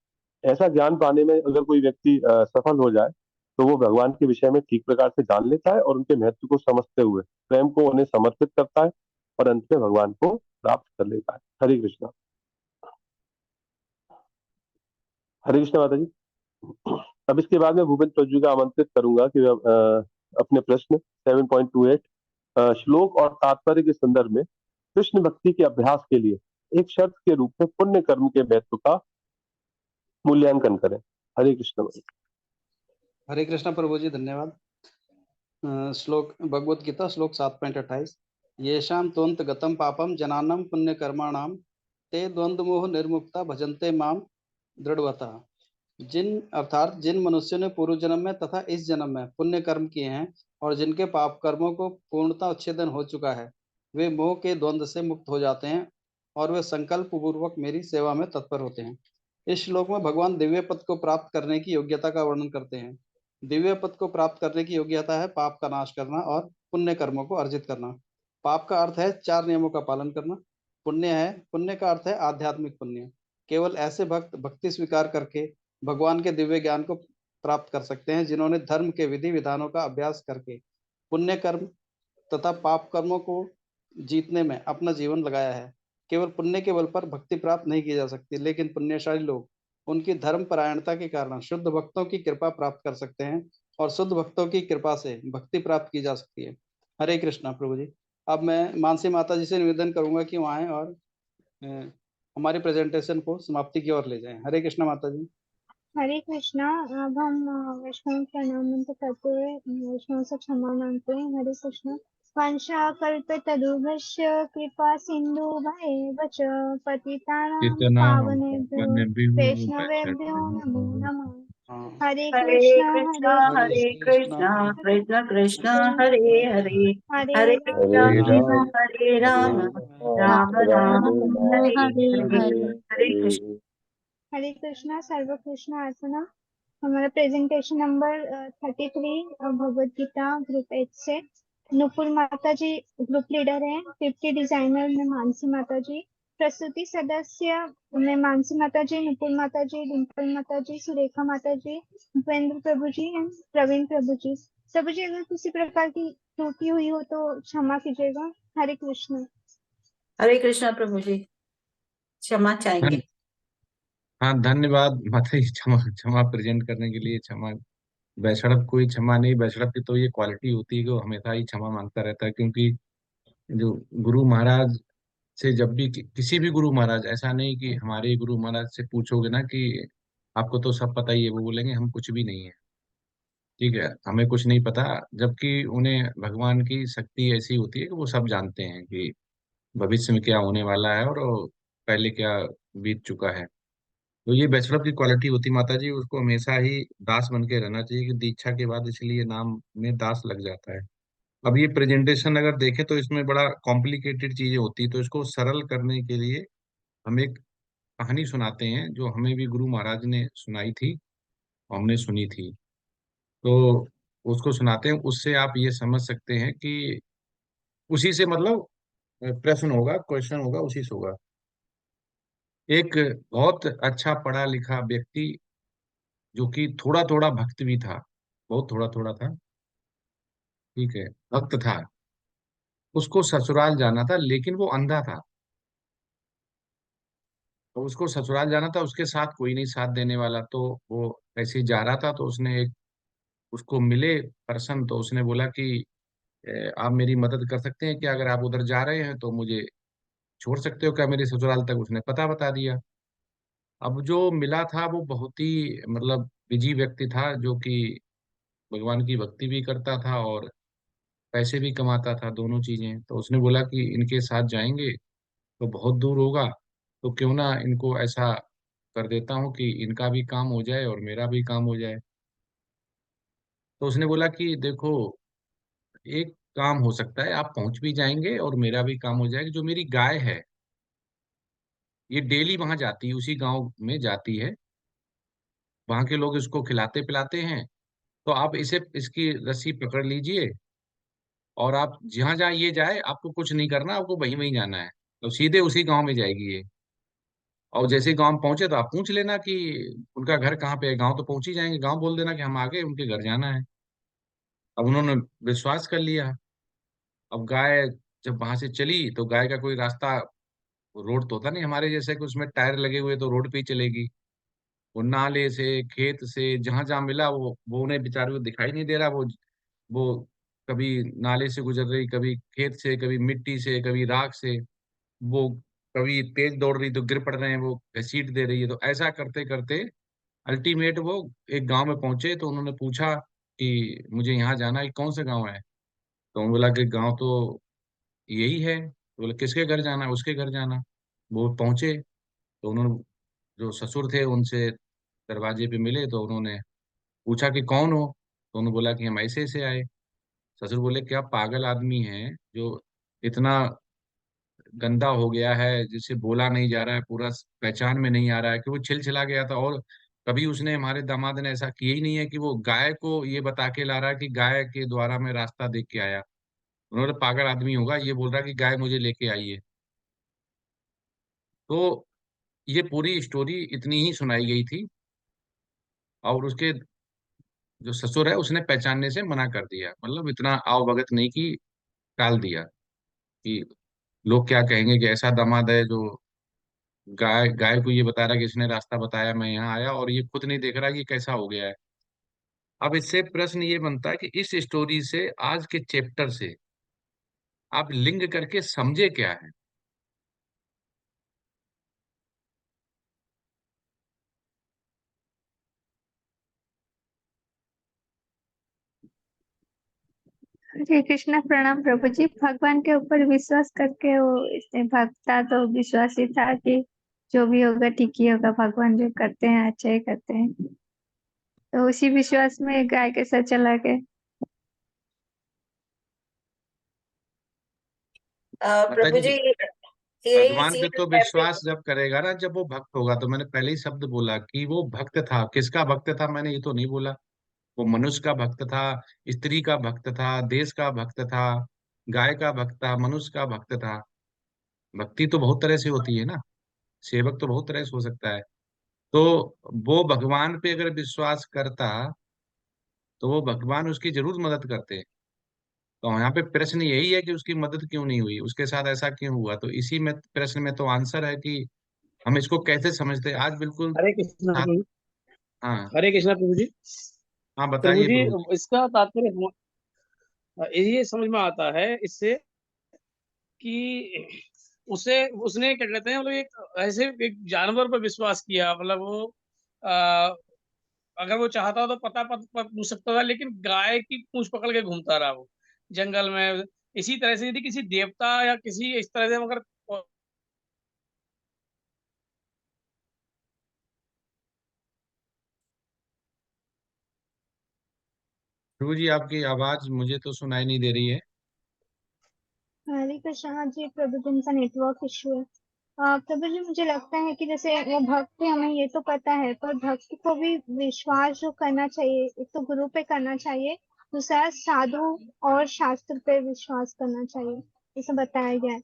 ऐसा ज्ञान पाने में अगर कोई व्यक्ति सफल हो जाए तो वो भगवान के विषय में ठीक प्रकार से जान लेता है और उनके महत्व को समझते हुए स्वयं को उन्हें समर्पित करता है और अंत में भगवान को प्राप्त कर लेता है। हरे कृष्णा। हरे कृष्णा माता जी। अब इसके बाद में भूपेंद्र प्रभु का आमंत्रित करूंगा कि अपने प्रश्न 7.28 श्लोक और तात्पर्य के संदर्भ में कृष्ण भक्ति के अभ्यास के लिए एक शर्त के रूप में पुण्य कर्म के महत्व का मूल्यांकन करें। हरे कृष्ण। हरे कृष्णा प्रभु जी, धन्यवाद। श्लोक भगवत गीता श्लोक 7.28 येषां त्वंत गतम पापम जनानां पुण्य कर्माणाम ते द्वंद्व मोह निर्मुक्ता भजन्ते माम दृढ़वतः। जिन मनुष्यों ने पूर्व जन्म में तथा इस जन्म में पुण्य कर्म किए हैं और जिनके पाप कर्मों को पूर्णतः उच्छेदन हो चुका है, वे मोह के द्वंद्व से मुक्त हो जाते हैं और वे संकल्प पूर्वक मेरी सेवा में तत्पर होते हैं। इस श्लोक में भगवान दिव्य पद को प्राप्त करने की योग्यता का वर्णन करते हैं। दिव्य पद को प्राप्त करने की योग्यता है पाप का नाश करना और पुण्य कर्मों को अर्जित करना। पाप का अर्थ है 4 नियमों का पालन करना। पुण्य का अर्थ है आध्यात्मिक पुण्य। केवल ऐसे भक्त भक्ति स्वीकार करके भगवान के दिव्य ज्ञान को प्राप्त कर सकते हैं जिन्होंने धर्म के विधि विधानों का अभ्यास करके पुण्य कर्म तथा पाप कर्मों को जीतने में अपना जीवन लगाया है। केवल पुण्य के बल पर भक्ति प्राप्त नहीं की जा सकती, लेकिन पुण्यशाली लोग उनकी धर्म परायणता के कारण शुद्ध भक्तों की कृपा प्राप्त कर सकते हैं और शुद्ध भक्तों की कृपा से भक्ति प्राप्त की जा सकती है। हरे कृष्णा प्रभु जी। अब मैं मानसी माता जी से निवेदन करूंगा कि वहाँ आए और हमारी प्रेजेंटेशन को समाप्ति की ओर ले जाएं। हरे कृष्णा माता जी। हरे कृष्णा। अब हम वैष्णव प्रणाम मंत्र करते हुए वैष्णव से क्षमा मांगते हैं। हरे कृष्णा। वाञ्छाकल्पतरुभ्यश्च कृपा सिन्धु भैव च पतितानां पावनेभ्यो वैष्णवेभ्यो नमो नमः। हरे हरे कृष्णा कृष्णा हरे हरे कृष्णा कृष्ण कृष्ण हरे हरे हरे हरे राम राम हरे राम राम राम हरे हरे हरे कृष्ण। हरे कृष्णा। सर्व कृष्ण अर्पणम। हमारा presentation number 33 Bhagavad Gita group 8 से नुपुर माता जी ग्रुप लीडर हैं। 50 डिजाइनर में मानसी माता जी। प्रस्तुति सदस्य में मानसी माता जी, नुपुर माता जी, डिम्पल माता जी, सुरेखा माता जी, भूपेंद्र प्रभु जी एंड प्रवीण प्रभु जी। प्रभु जी अगर किसी प्रकार की त्रुटि हुई हो तो क्षमा कीजिएगा। हरे कृष्ण। हरे कृष्णा प्रभु जी, क्षमा चाहेंगे। हाँ, धन्यवाद माता जी। क्षमा क्षमा प्रेजेंट करने के लिए क्षमा। वैष्णव कोई क्षमा नहीं, वैष्णव की तो ये क्वालिटी होती है कि वो हमेशा ही क्षमा मांगता रहता है। क्योंकि जो गुरु महाराज से जब भी किसी भी गुरु महाराज, ऐसा नहीं कि हमारे गुरु महाराज से पूछोगे ना कि आपको तो सब पता ही है, वो बोलेंगे हम कुछ भी नहीं है। ठीक है, हमें कुछ नहीं पता। जबकि उन्हें भगवान की शक्ति ऐसी होती है कि वो सब जानते हैं कि भविष्य में क्या होने वाला है और पहले क्या बीत चुका है। तो ये बैचलर की क्वालिटी होती माता जी, उसको हमेशा ही दास बन के रहना चाहिए कि दीक्षा के बाद इसलिए नाम में दास लग जाता है। अब ये प्रेजेंटेशन अगर देखें तो इसमें बड़ा कॉम्प्लिकेटेड चीजें होती, तो इसको सरल करने के लिए हम एक कहानी सुनाते हैं जो हमें भी गुरु महाराज ने सुनाई थी, हमने सुनी थी। तो उसको सुनाते हैं, उससे आप ये समझ सकते हैं कि उसी से मतलब प्रश्न होगा, क्वेश्चन होगा, उसी से होगा। एक बहुत अच्छा पढ़ा लिखा व्यक्ति जो कि थोड़ा थोड़ा भक्त भी था, बहुत थोड़ा थोड़ा था, ठीक है, भक्त था। उसको ससुराल जाना था लेकिन वो अंधा था। तो उसको ससुराल जाना था, उसके साथ कोई नहीं साथ देने वाला। तो वो ऐसे ही जा रहा था, तो उसने एक उसको मिले पर्सन, तो उसने बोला कि आप मेरी मदद कर सकते हैं क्या? अगर आप उधर जा रहे हैं तो मुझे छोड़ सकते हो क्या मेरे ससुराल तक? उसने पता बता दिया। अब जो मिला था वो बहुत ही मतलब बिजी व्यक्ति था, जो कि भगवान की भक्ति भी करता था और पैसे भी कमाता था, दोनों चीजें। तो उसने बोला कि इनके साथ जाएंगे तो बहुत दूर होगा, तो क्यों ना इनको ऐसा कर देता हूँ कि इनका भी काम हो जाए और मेरा भी काम हो जाए। तो उसने बोला कि देखो, एक काम हो सकता है, आप पहुंच भी जाएंगे और मेरा भी काम हो जाएगा। जो मेरी गाय है, ये डेली वहां जाती है, उसी गांव में जाती है, वहां के लोग इसको खिलाते पिलाते हैं। तो आप इसे इसकी रस्सी पकड़ लीजिए और आप जहां जहां ये जाए आपको कुछ नहीं करना, आपको वहीं वहीं जाना है, तो सीधे उसी गांव में जाएगी ये। और जैसे ही गांव में पहुंचे तो आप पूछ लेना कि उनका घर कहाँ पे है। गांव तो पहुंच ही जाएंगे, गांव बोल देना कि हम आ गए, उनके घर जाना है। अब उन्होंने विश्वास कर लिया। अब गाय जब वहां से चली तो गाय का कोई रास्ता, रोड तो होता नहीं हमारे जैसे कि उसमें टायर लगे हुए, तो रोड पे ही चलेगी। वो नाले से खेत से जहां जहां मिला वो उन्हें बेचारे को दिखाई नहीं दे रहा। वो कभी नाले से गुजर रही, कभी खेत से, कभी मिट्टी से, कभी राख से। वो कभी तेज दौड़ रही तो गिर पड़ रहे हैं, वो घसीट दे रही है। तो ऐसा करते करते अल्टीमेट वो एक गांव में पहुंचे। तो उन्होंने पूछा कि मुझे यहाँ जाना है, कौन सा गांव है? तो उन्होंने बोला कि गांव तो यही है। तो बोले किसके घर जाना है? उसके घर जाना। वो पहुंचे तो उन्होंने, जो ससुर थे, उनसे दरवाजे पे मिले तो उन्होंने पूछा कि कौन हो, तो उन्होंने बोला कि हम ऐसे से आए। ससुर बोले क्या पागल आदमी है जो इतना गंदा हो गया है, जिसे बोला नहीं जा रहा है, पूरा पहचान में नहीं आ रहा है, कि वो छिलछिला गया था। और कभी उसने, हमारे दामाद ने ऐसा किया ही नहीं है कि वो गाय को ये बता के ला रहा है कि गाय के द्वारा मैं रास्ता देख के आया। उन्होंने पागल आदमी होगा, ये बोल रहा है कि गाय मुझे लेके आई है। तो ये पूरी स्टोरी इतनी ही सुनाई गई थी, और उसके जो ससुर है उसने पहचानने से मना कर दिया, मतलब इतना आवभगत नहीं कि टाल दिया कि लोग क्या कहेंगे कि ऐसा दामाद है जो गाय गाय को ये बता रहा है कि इसने रास्ता बताया, मैं यहाँ आया, और ये खुद नहीं देख रहा कि कैसा हो गया है। अब इससे प्रश्न ये बनता है कि इस स्टोरी से, आज के चैप्टर से आप लिंक करके समझे क्या है? हरे कृष्णा। प्रणाम प्रभु जी। भगवान के ऊपर विश्वास करके वो इसने भक्ता तो विश्वास ही था कि जो भी होगा ठीक ही होगा, भगवान जो करते हैं अच्छा ही करते हैं, तो उसी विश्वास में गाय के साथ चला गया। माता प्रभु जी, जी, यही भगवान पे सीन तो है। विश्वास जब करेगा ना, जब वो भक्त होगा। तो मैंने पहले ही शब्द बोला कि वो भक्त था। किसका भक्त था मैंने ये तो नहीं बोला। वो मनुष्य का भक्त था, स्त्री का भक्त था, देश का भक्त था, गाय का भक्त था, मनुष्य का भक्त था। भक्ति तो बहुत तरह से होती है ना, सेवक तो बहुत तरह से हो सकता है। तो वो भगवान पे अगर विश्वास करता तो वो भगवान उसकी जरूर मदद करते। तो यहाँ पे प्रश्न यही है कि उसकी मदद क्यों नहीं हुई, उसके साथ ऐसा क्यों हुआ। तो इसी में प्रश्न में तो आंसर है कि हम इसको कैसे समझते हैं आज बिल्कुल। हरे कृष्णा हाँ। प्रभु। हाँ। हरे कृष्णा प्रभु जी। हाँ, प्रभु बताइए जी, प्रभु। इसका तात्पर्य ये समझ में आता है इससे कि उसे उसने क्या कहते हैं, मतलब एक ऐसे एक जानवर पर विश्वास किया। मतलब वो आ, अगर वो चाहता तो पता पूछ सकता था, लेकिन गाय की पूंछ पकड़ के घूमता रहा वो जंगल में। इसी तरह से यदि किसी देवता या किसी इस तरह से अगर प्रभु जी, आपकी आवाज मुझे तो सुनाई नहीं दे रही है। हरे कृष्णा। हाँ जी प्रभु जी, उनका नेटवर्क इशू है। प्रभु जी, मुझे लगता है कि जैसे वो भक्त है, हमें ये तो पता है, पर भक्त को भी विश्वास जो करना चाहिए, एक तो गुरु पे करना चाहिए, दूसरा साधु और शास्त्र पे विश्वास करना चाहिए, जैसे बताया गया है।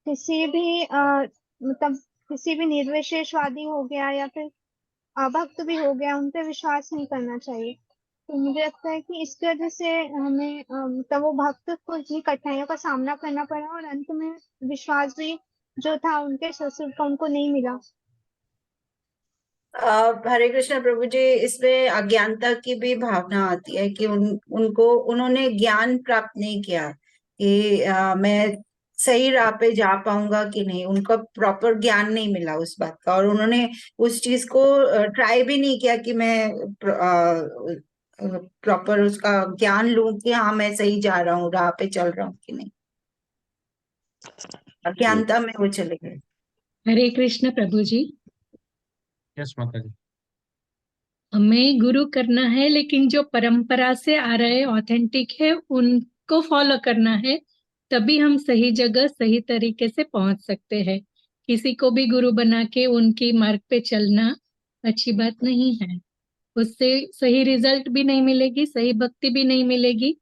किसी भी मतलब किसी भी निर्विशेषवादी हो गया या फिर अभक्त भी हो गया, उन पे विश्वास नहीं करना चाहिए। तो मुझे लगता है कि इसकी वजह से हमें मतलब वो भक्त को इतनी कठिनाइयों का सामना करना पड़ा, और अंत में विश्वास भी जो था उनके ससुर का उनको नहीं मिला। हरे कृष्ण प्रभु जी, इसमें अज्ञानता की भी भावना आती है कि उन्होंने ज्ञान प्राप्त नहीं किया कि मैं सही राह पे जा पाऊंगा कि नहीं। उनका प्रॉपर ज्ञान नहीं मिला उस बात का, और उन्होंने उस चीज को ट्राई भी नहीं किया कि मैं प्रॉपर उसका ज्ञान लूं कि हाँ मैं सही जा रहा हूँ, राह पे चल रहा हूँ कि नहीं। अज्ञानता में वो चले गए। हरे कृष्ण प्रभु जी। यस माता जी। हमें गुरु करना है, लेकिन जो परंपरा से आ रहे ऑथेंटिक है उनको फॉलो करना है, तभी हम सही जगह सही तरीके से पहुंच सकते हैं। किसी को भी गुरु बना के उनकी मार्ग पे चलना अच्छी बात नहीं है। उससे सही रिजल्ट भी नहीं मिलेगी, सही भक्ति भी नहीं मिलेगी,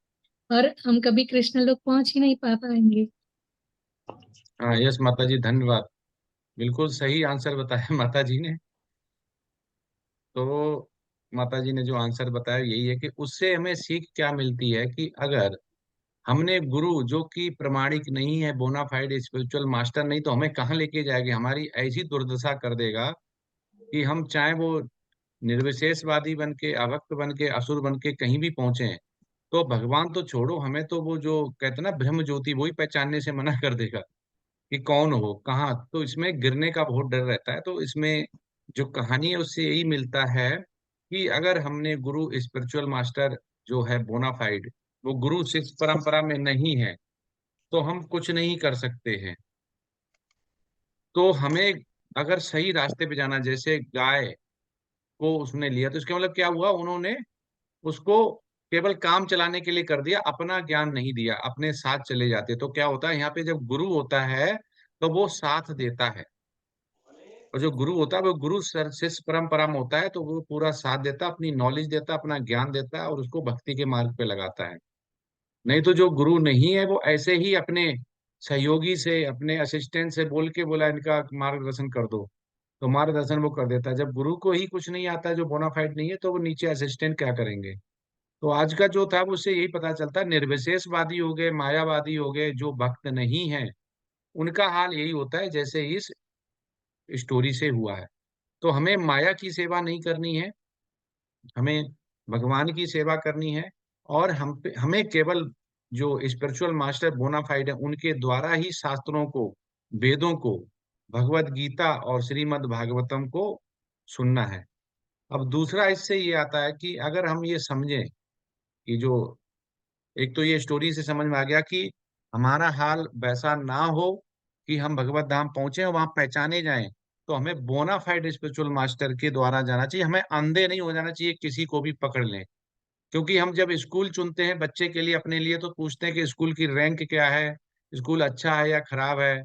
और हम कभी कृष्ण लोग पहुंच ही नहीं पाएंगे। हाँ, यस माता जी, धन्यवाद। बिल्कुल सही आंसर बताया माता जी ने। तो माता जी ने जो आंसर बताया यही है कि उससे हमें सीख क्या मिलती है कि अगर हमने गुरु जो कि प्रमाणिक नहीं है, बोनाफाइड स्पिरिचुअल मास्टर नहीं, तो हमें कहाँ लेके जाएगी, हमारी ऐसी दुर्दशा कर देगा कि हम चाहे वो निर्विशेषवादी बन के, अभक्त बन के, असुर बन के कहीं भी पहुंचे, तो भगवान तो छोड़ो, हमें तो वो जो कहते हैं ना ब्रह्म ज्योति, वही पहचानने से मना कर देगा कि कौन हो कहाँ। तो इसमें गिरने का बहुत डर रहता है। तो इसमें जो कहानी है उससे यही मिलता है कि अगर हमने गुरु स्पिरिचुअल मास्टर जो है बोनाफाइड, वो गुरु शिष्य परंपरा में नहीं है, तो हम कुछ नहीं कर सकते हैं। तो हमें अगर सही रास्ते पे जाना, जैसे गाय को उसने लिया। तो इसका मतलब क्या हुआ, उन्होंने उसको केवल काम चलाने के लिए कर दिया, अपना ज्ञान नहीं दिया, अपने साथ चले जाते। तो क्या होता है यहाँ पे, जब गुरु होता है तो वो साथ देता है, और जो गुरु होता है वो गुरु सर शिष्य परंपरा में होता है, तो वो पूरा साथ देता है, अपनी नॉलेज देता है, अपना ज्ञान देता है और उसको भक्ति के मार्ग पे लगाता है। नहीं तो जो गुरु नहीं है वो ऐसे ही अपने सहयोगी से, अपने असिस्टेंट से बोल के बोला इनका मार्गदर्शन कर दो, तो मार्गदर्शन वो कर देता है। जब गुरु को ही कुछ नहीं आता है, जो बोनाफाइड नहीं है, तो वो नीचे असिस्टेंट क्या करेंगे। तो आज का जो था उससे यही पता चलता है, निर्विशेषवादी हो गए, मायावादी हो गए, जो भक्त नहीं है, उनका हाल यही होता है जैसे इस स्टोरी से हुआ है। तो हमें माया की सेवा नहीं करनी है, हमें भगवान की सेवा करनी है। और हमें केवल जो स्पिरिचुअल मास्टर बोनाफाइड है उनके द्वारा ही शास्त्रों को, वेदों को, भगवत गीता और श्रीमद् भागवतम को सुनना है। अब दूसरा इससे ये आता है कि अगर हम ये समझें कि जो, एक तो ये स्टोरी से समझ में आ गया कि हमारा हाल वैसा ना हो कि हम भगवत धाम पहुंचे और वहां पहचाने जाएं, तो हमें बोनाफाइड स्पिरिचुअल मास्टर के द्वारा जाना चाहिए। हमें अंधे नहीं हो जाना चाहिए, किसी को भी पकड़ लें। क्योंकि हम जब स्कूल चुनते हैं बच्चे के लिए, अपने लिए, तो पूछते हैं कि स्कूल की रैंक क्या है, स्कूल अच्छा है या खराब है,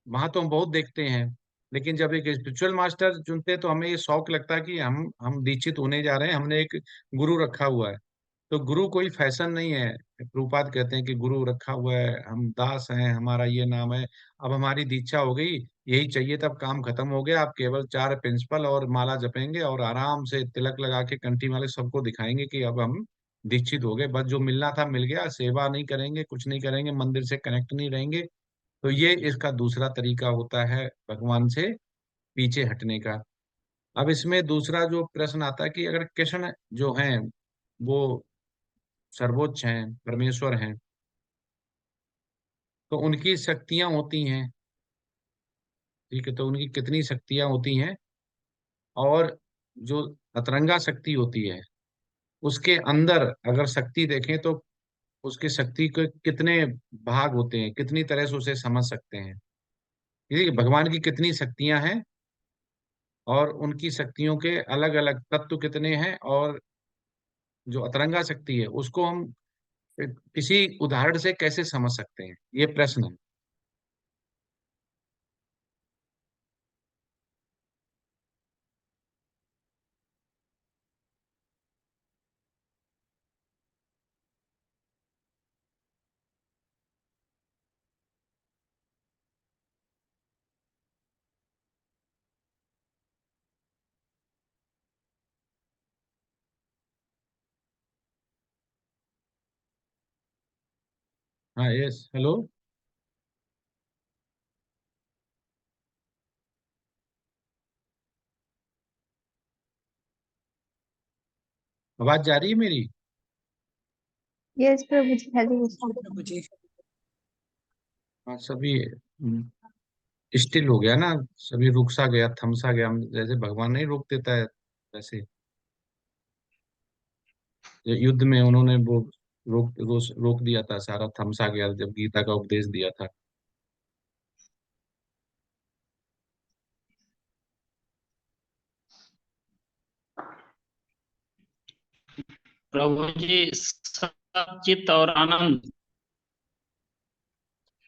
वहां तो हम बहुत देखते हैं। लेकिन जब एक स्पिरिचुअल मास्टर चुनते हैं तो हमें ये शौक लगता है कि हम दीक्षित होने जा रहे हैं, हमने एक गुरु रखा हुआ है। तो गुरु कोई फैशन नहीं है। प्रभुपाद कहते हैं कि गुरु रखा हुआ है, हम दास हैं, हमारा ये नाम है, अब हमारी दीक्षा हो गई, यही चाहिए, तब काम खत्म हो गया, आप केवल 4 प्रिंसिपल और माला जपेंगे और आराम से तिलक लगा के कंठी वाले सबको दिखाएंगे कि अब हम दीक्षित हो गए, बस जो मिलना था मिल गया, सेवा नहीं करेंगे, कुछ नहीं करेंगे, मंदिर से कनेक्ट नहीं रहेंगे। तो ये इसका दूसरा तरीका होता है भगवान से पीछे हटने का। अब इसमें दूसरा जो प्रश्न आता है कि अगर कृष्ण जो हैं वो सर्वोच्च हैं, परमेश्वर हैं, तो उनकी शक्तियां होती हैं, ठीक है, तो उनकी कितनी शक्तियां होती हैं, और जो अतरंगा शक्ति होती है उसके अंदर अगर शक्ति देखें तो उसकी शक्ति के कितने भाग होते हैं, कितनी तरह से उसे समझ सकते हैं। ठीक है, भगवान की कितनी शक्तियां हैं और उनकी शक्तियों के अलग अलग तत्व कितने हैं, और जो अतरंगा शक्ति है उसको हम किसी उदाहरण से कैसे समझ सकते हैं, ये प्रश्न है। हाँ, यस, हेलो, आवाज जा रही है मेरी? यस प्रभु जी, हरे कृष्ण। प्रभु जी। हाँ, सभी स्टिल हो गया ना, सभी रुक सा गया, थम सा गया, जैसे भगवान नहीं रोक देता है वैसे। ये युद्ध में उन्होंने वो रोक दिया था, सारा थम सा गया जब गीता का उपदेश दिया था। प्रभु जी, सचित और आनंद,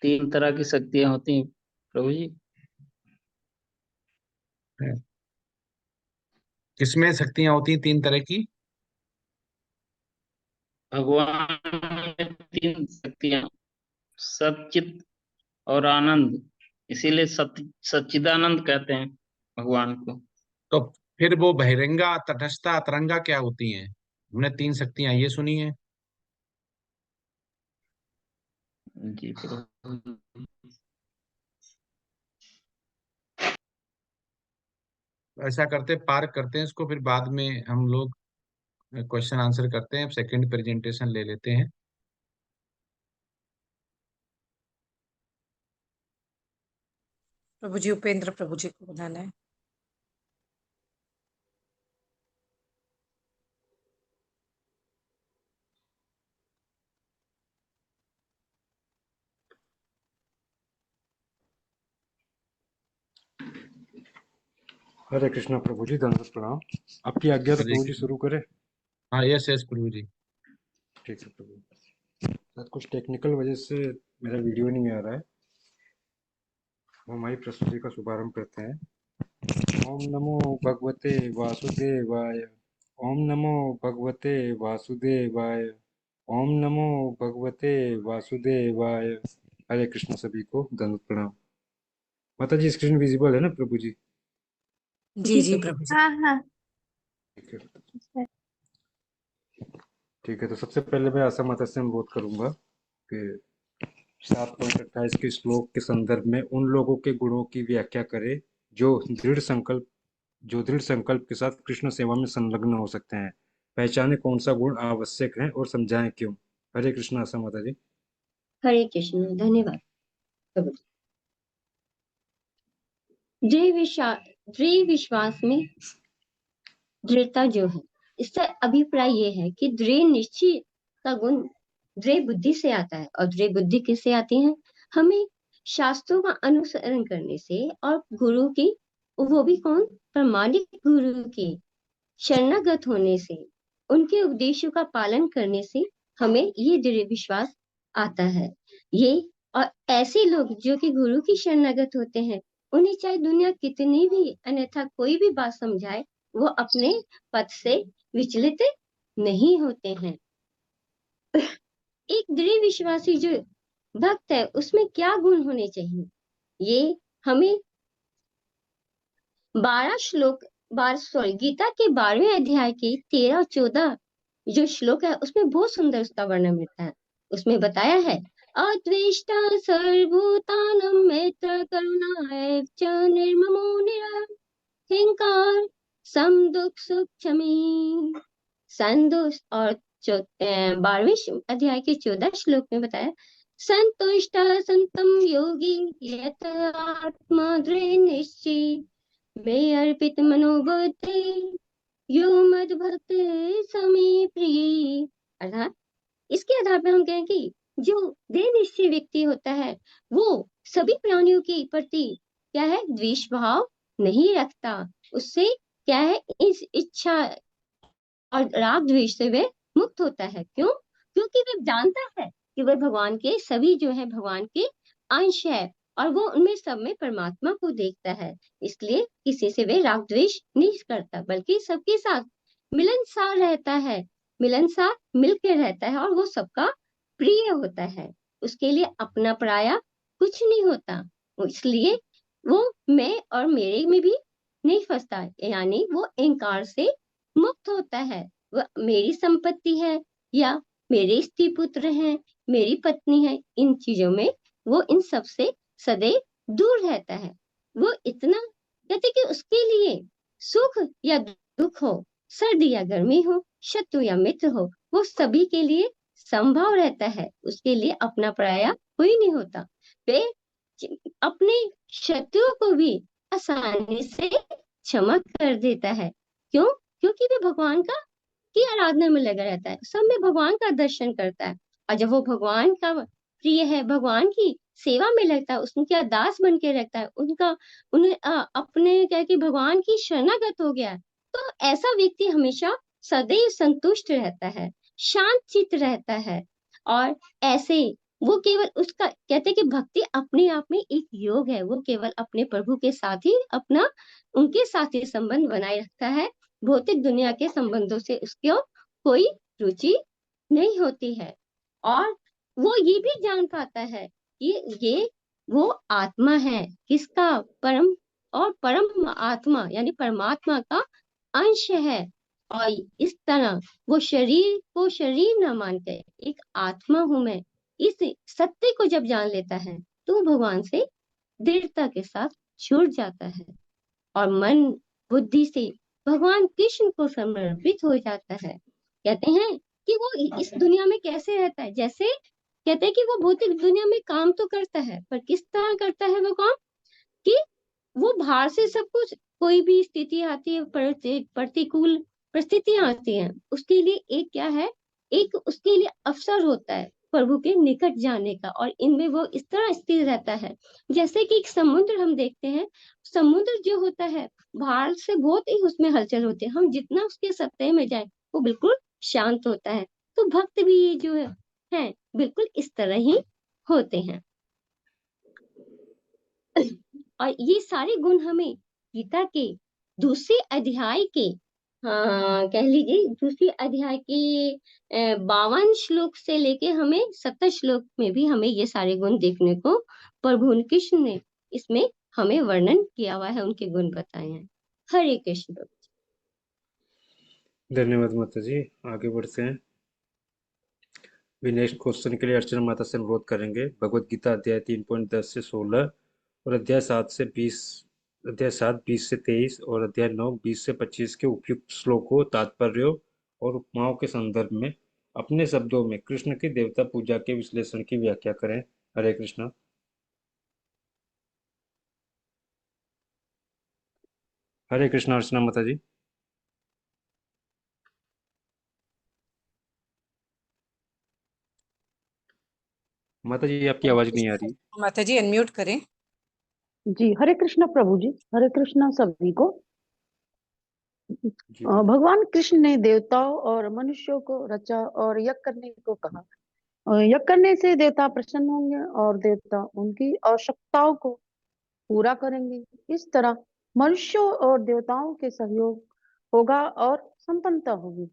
3 तरह की शक्तियां होती हैं प्रभु जी। किसमें शक्तियां होती हैं 3 तरह की? भगवान में 3 शक्तियां, सचित और आनंद, इसीलिए सच्चिदानंद कहते हैं भगवान को। तो फिर वो बहिरंगा, तटस्था, अतरंगा क्या होती हैं? हमने 3 शक्तियां ये सुनी है। जी प्रभु। ऐसा करते, पार्क करते हैं इसको, फिर बाद में हम लोग क्वेश्चन आंसर करते हैं, सेकंड प्रेजेंटेशन ले लेते हैं। प्रभु जी, उपेंद्र प्रभु जी को बुलाना है। हरे कृष्णा प्रभु जी, दंडवत प्रणाम। आपकी आज्ञा तो हरे प्रभु जी कृष्ण। शुरू करें। हाँ, यस यस प्रभु जी। ठीक है प्रभु। शायद कुछ टेक्निकल वजह से मेरा वीडियो नहीं आ रहा है। हम हमारी प्रस्तुति का शुभारंभ करते हैं। ओम नमो भगवते वासुदेवाय। ओम नमो भगवते वासुदेवाय। ओम नमो भगवते वासुदेवाय। हरे कृष्ण सभी को दंडवत प्रणाम। माता जी, स्क्रीन विजिबल है ना प्रभु जी? जी जी प्रभु जी। हाँ हाँ ठीक है। ठीक है, तो सबसे पहले मैं आशा माता से अनुरोध करूंगा कि 7.28 के श्लोक के संदर्भ में उन लोगों के गुणों की व्याख्या करे जो दृढ़ संकल्प के साथ कृष्ण सेवा में संलग्न हो सकते हैं। पहचाने कौन सा गुण आवश्यक है और समझाएं क्यों। हरे कृष्ण आशा माता जी। हरे कृष्ण। धन्यवाद प्रभु जी। दृढ़ विश्वास में दृढ़ता जो है, इसका अभिप्राय ये है कि दृढ़ निश्चय का गुण दृढ़ बुद्धि से आता है। और दृढ़ बुद्धि किससे आती है? हमें शास्त्रों का अनुसरण करने से और गुरु की, वो भी कौन? प्रामाणिक गुरु की शरणागत होने से, उनके उपदेशों का पालन करने से हमें ये दृढ़ विश्वास आता है। ये और ऐसे लोग जो कि गुरु की शरणागत होते हैं, उन्हें चाहे दुनिया कितनी भी अन्यथा कोई भी बात समझाए, वो अपने पथ से विचलित नहीं होते हैं। एक दृढ़ विश्वासी जो भक्त है, उसमें क्या गुण होने चाहिए? ये हमें गीता के 12वें अध्याय के 13 और 14 जो श्लोक है, उसमें बहुत सुंदर उसका वर्णन मिलता है। उसमें बताया है, अद्वेष्टा सर्वभूतानां मैत्र करुणा एव च निर्ममो निरहंकार समदुख सुख क्षमी संतोष। और 12वें अध्याय के 14 श्लोक में बताया, संतुष्ट संतम योगी यत आत्मा दृढ़ निश्चय मैं अर्पित मनोबुद्धि यो मद भक्त समे प्रिय। अर्थात इसके आधार पर हम कहें कि जो दृढ़ निश्चय व्यक्ति होता है, वो सभी प्राणियों के प्रति क्या है? द्वेष भाव नहीं रखता। उससे क्या है? इस इच्छा और राग द्वेष से वह मुक्त होता है। क्यों? क्योंकि वह जानता है कि वह भगवान के सभी जो है भगवान के अंश है, और वो उनमें सब में परमात्मा को देखता है। इसलिए किसी से वे राग द्वेष नहीं करता, बल्कि सबके साथ मिलनसार रहता है, मिलनसार मिलकर रहता है, और वो सबका प्रिय होता है। उसके लिए अपना पराया कुछ नहीं होता। इसलिए वो मैं और मेरे में भी नहीं फंसता, यानी वो अहंकार से मुक्त होता है। वह मेरी संपत्ति है या मेरे स्त्री पुत्र हैं, मेरी पत्नी है, इन चीजों में वो इन सब से सदैव दूर रहता है। वो इतना कहते कि उसके लिए सुख या दुख हो, सर्दी या गर्मी हो, शत्रु या मित्र हो, वो सभी के लिए संभव रहता है। उसके लिए अपना पराया कोई नहीं होता। वे अपने शत्रुओं को भी आसानी से क्षमा कर देता है। क्यों? क्योंकि वे भगवान का की आराधना में लगा रहता है, सब में भगवान का दर्शन करता है। और जब वो भगवान का प्रिय है, भगवान की सेवा में लगता है, उनका दास बन के रहता है, उन्हें अपने क्या कि भगवान की शरणागत हो गया है, तो ऐसा व्यक्ति हमेशा सदैव संतुष्ट रहता है, शांत चित्त रहता है। और ऐसे वो केवल उसका कहते हैं कि भक्ति अपने आप में एक योग है। वो केवल अपने प्रभु के साथ ही अपना उनके साथ ही संबंध बनाए रखता है। भौतिक दुनिया के संबंधों से उसको कोई रुचि नहीं होती है। और वो ये भी जान पाता है कि ये वो आत्मा है, किसका? परम आत्मा यानी परमात्मा का अंश है। और इस तरह वो शरीर को शरीर न मानकर एक आत्मा हूं मैं, इस सत्य को जब जान लेता है, तो भगवान से दृढ़ता के साथ जुड़ जाता है और मन बुद्धि से भगवान कृष्ण को समर्पित हो जाता है। कहते हैं कि वो इस दुनिया में कैसे रहता है? जैसे कहते हैं कि वो भौतिक दुनिया में काम तो करता है, पर किस तरह करता है वो काम? कि वो बाहर से सब कुछ, कोई भी स्थिति आती है, प्रतिकूल परिस्थितियां आती हैं, उसके लिए एक क्या है? एक उसके लिए अवसर होता है प्रभु के निकट जाने का, और इनमें वो इस तरह स्थिर रहता है जैसे कि एक समुद्र हम देखते हैं। समुद्र जो होता है बाहर से बहुत ही उसमें हलचल होती है, हम जितना उसके सतह में जाए वो बिल्कुल शांत होता है। तो भक्त भी ये जो है बिल्कुल इस तरह ही होते हैं। और ये सारे गुण हमें गीता के दूसरे अध्याय के, हाँ कह लीजिए दूसरे अध्याय के 52 श्लोक से लेके हमें 70 श्लोक में भी हमें ये सारे गुण देखने को प्रभु कृष्ण ने इसमें हमें वर्णन किया हुआ है, उनके गुण बताए हैं। हरे कृष्ण। धन्यवाद माता जी। आगे बढ़ते हैं। भी नेक्स्ट क्वेश्चन के लिए अर्चना माता से अनुरोध करेंगे। भगवत गीता अध्याय 3.10 से 16 और अध्याय 7 से 20, अध्याय 7 20 से 23 और अध्याय 9 20 से 25 के उपयुक्त श्लोकों, तात्पर्यों और उपमाओं के संदर्भ में अपने शब्दों में कृष्ण की देवता पूजा के विश्लेषण की व्याख्या करें। हरे कृष्णा। हरे कृष्णा अर्चना माता जी। माता जी आपकी आवाज नहीं आ रही। माता जी अनम्यूट करें। जी हरे कृष्णा प्रभु जी, हरे कृष्णा सभी को। जी भगवान कृष्ण ने देवताओं और मनुष्यों को रचा और यज्ञ करने को कहा। यज्ञ करने से देवता प्रसन्न होंगे और देवता उनकी आवश्यकताओं को पूरा करेंगे। इस तरह मनुष्यों और देवताओं के सहयोग होगा और संपन्नता होगी।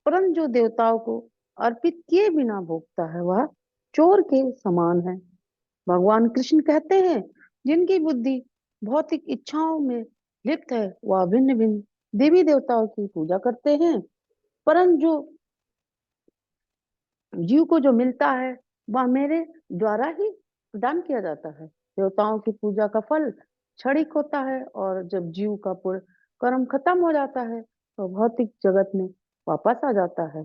परंतु जो देवताओं को अर्पित किए बिना भोगता है वह चोर के समान है। भगवान कृष्ण कहते हैं जिनकी बुद्धि भौतिक इच्छाओं में लिप्त है वह भिन्न भिन्न देवी देवताओं की पूजा करते हैं, परंतु जो जीव को जो मिलता है वह मेरे द्वारा ही प्रदान किया जाता है। देवताओं की पूजा का फल क्षणिक होता है और जब जीव का पूर्ण कर्म खत्म हो जाता है तो भौतिक जगत में वापस आ जाता है।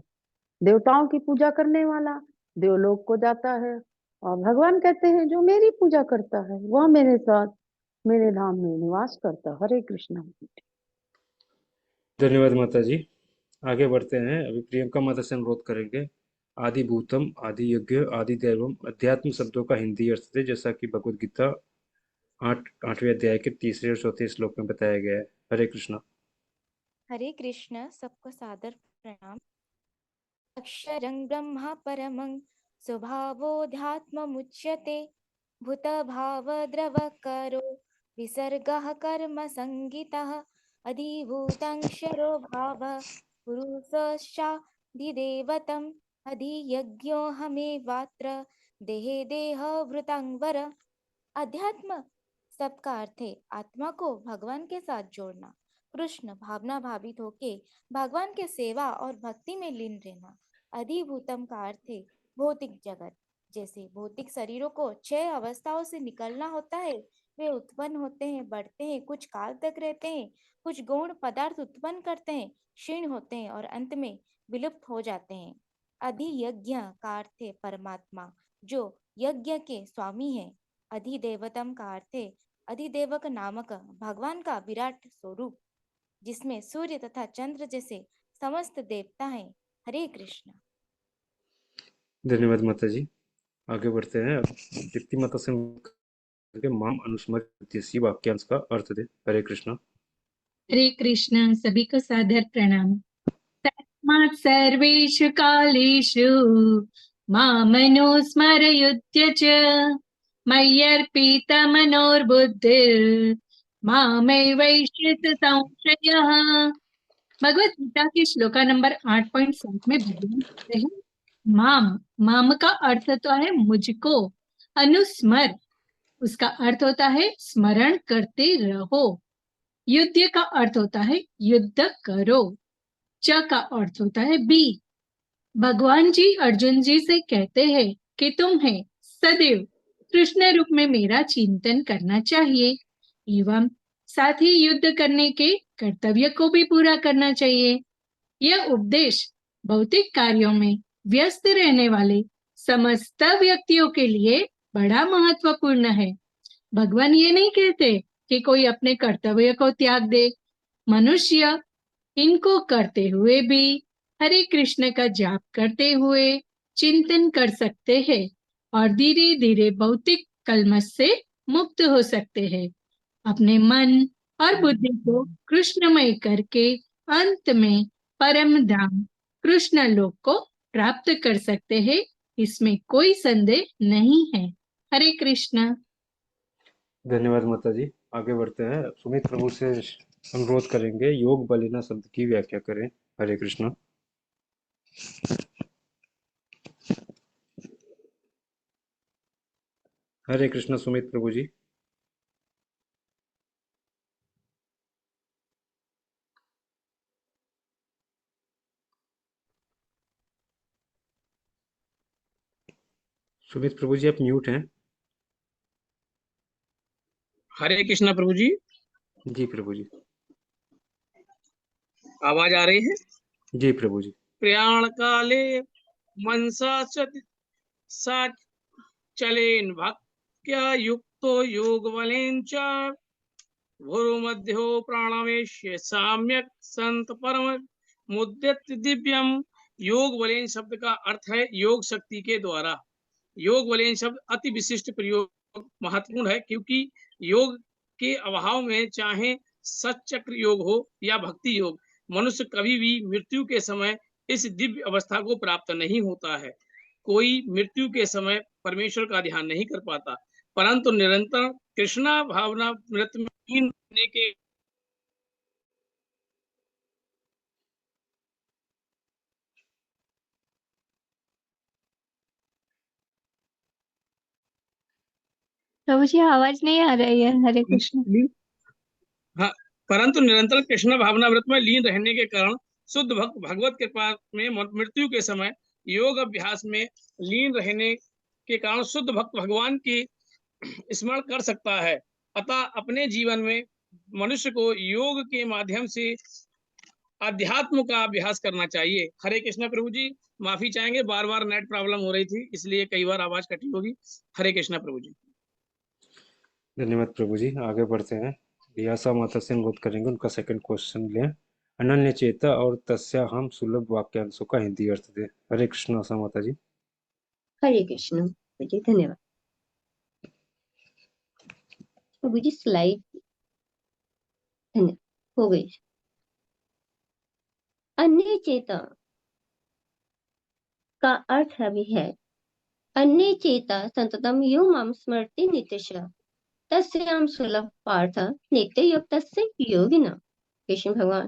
देवताओं की पूजा करने वाला देवलोक को जाता है और भगवान कहते हैं जो मेरी पूजा करता है वह मेरे साथ मेरे धाम में निवास करता। हरे कृष्णा। धन्यवाद माता जी। आगे बढ़ते हैं। अभी प्रियंका माता से अनुरोध करेंगे। आदि भूतम, आदि यज्ञ, आदि दैवम अध्यात्म शब्दों का हिंदी अर्थ थे, जैसा कि भगवत गीता 8वें अध्याय के 3 और 4 श्लोक में बताया गया है। हरे कृष्णा। हरे कृष्ण, सबको सादर प्रणाम। अक्षरं ब्रह्म परमं स्वभावोऽध्यात्ममुच्यते। भूतभावद्रवकरो विसर्गः कर्म संगितः। अधिभूतङ्क्षरो भावः पुरुषश्चाधिदैवतम्। अधियज्ञोऽहमेवात्र देहे देहभृतांवर। अध्यात्म शब्द का अर्थ है आत्मा को भगवान के साथ जोड़ना। कृष्ण भावना भावित होके भगवान के सेवा और भक्ति में लीन रहना। अधिभूतम का अर्थ है भौतिक जगत। जैसे भौतिक शरीरों को 6 अवस्थाओं से निकलना होता है, वे उत्पन्न होते हैं, बढ़ते हैं, कुछ काल तक रहते हैं, कुछ गौण पदार्थ उत्पन्न करते हैं, क्षीण होते हैं और अंत में विलुप्त हो जाते हैं। अधियज्ञ का अर्थ है परमात्मा जो यज्ञ के स्वामी है। अधिदेवतम का अर्थ है अधिदेवक नामक भगवान का विराट स्वरूप जिसमें सूर्य तथा चंद्र जैसे समस्त देवता हैं। हरे कृष्ण। धन्यवाद माता जी। आगे बढ़ते हैं। दीप्ति माता से माम अनुस्मृत्य इसी वाक्यांश का अर्थ दे। हरे कृष्णा। हरे कृष्ण, सभी को सादर प्रणाम। तस्मात् सर्वेषु कालेषु मामनुस्मरयुध्य च मय्यर्पितमनोर्बुद्धिर् मामैवैष्यत संशयः। भगवत गीता के श्लोका नंबर 8.7 में भगवान कहते हैं माम का अर्थ होता है मुझको, अनुस्मर उसका अर्थ होता है स्मरण करते रहो, युद्ध का अर्थ होता है युद्ध करो, च का अर्थ होता है बी। भगवान जी अर्जुन जी से कहते हैं कि तुम्हें सदैव कृष्ण रूप में मेरा चिंतन करना चाहिए एवं साथ ही युद्ध करने के कर्तव्य को भी पूरा करना चाहिए। यह उपदेश भौतिक कार्यों में व्यस्त रहने वाले समस्त व्यक्तियों के लिए बड़ा महत्वपूर्ण है। भगवान ये नहीं कहते कि कोई अपने कर्तव्य को त्याग दे। मनुष्य इनको करते हुए भी, हरे कृष्ण का जाप करते हुए, चिंतन कर सकते हैं और धीरे धीरे भौतिक कलमश से मुक्त हो सकते हैं। अपने मन और बुद्धि को कृष्णमय करके अंत में परम धाम कृष्ण लोक को प्राप्त कर सकते हैं, इसमें कोई संदेह नहीं है। हरे कृष्ण। धन्यवाद माता जी। आगे बढ़ते हैं। सुमित प्रभु से अनुरोध करेंगे योग बलिना शब्द की व्याख्या करें। हरे कृष्ण। हरे कृष्ण सुमित प्रभु जी। सुमित प्रभु जी आप म्यूट हैं। हरे कृष्णा प्रभु जी। जी प्रभु जी। आवाज आ रही है? जी प्रभु जी। प्रयाण काले मनसा सा चलेन भक्त्या युक्तो योग बलेन च भुरु मध्यो प्राणवेश्य साम्यक संत परम मुद्यत दिव्यम। योग बलेन शब्द का अर्थ है योग शक्ति के द्वारा। योग बलेन शब्द अति विशिष्ट प्रयोग महत्वपूर्ण है, क्योंकि योग के अभाव में चाहे सचक्र योग हो या भक्ति योग, मनुष्य कभी भी मृत्यु के समय इस दिव्य अवस्था को प्राप्त नहीं होता है। कोई मृत्यु के समय परमेश्वर का ध्यान नहीं कर पाता, परंतु निरंतर कृष्णा भावना मृत में लीन होने के प्रभु जी आवाज नहीं आ रही है। हरे कृष्ण। हाँ, परंतु निरंतर कृष्ण भावनामृत में लीन रहने के कारण शुद्ध भक्त भगवत कृपा में मृत्यु के समय योग अभ्यास में लीन रहने के कारण शुद्ध भक्त भगवान की स्मरण कर सकता है। अतः अपने जीवन में मनुष्य को योग के माध्यम से अध्यात्म का अभ्यास करना चाहिए। हरे कृष्ण प्रभु जी। माफी चाहेंगे, बार बार नेट प्रॉब्लम हो रही थी, इसलिए कई बार आवाज कटी होगी। हरे कृष्ण प्रभु जी। धन्यवाद प्रभु जी। आगे बढ़ते हैं। रियासा माता से अनुरोध करेंगे उनका सेकंड क्वेश्चन लें। अनन्य चेता और तस्या हम सुलभ वाक्यांशों का हिंदी अर्थ दें। हरे कृष्ण आशा माता जी। हरे कृष्ण जी। धन्यवाद प्रभु जी। स्लाइड धन्यवाद हो गई। अन्य चेता का अर्थ अभी है अन्य चेता संततम यो माम स्मरति नित्यशः तस्याम सुलभ पार्थ नित्य युक्तस्य योगिना। कृष्ण भगवान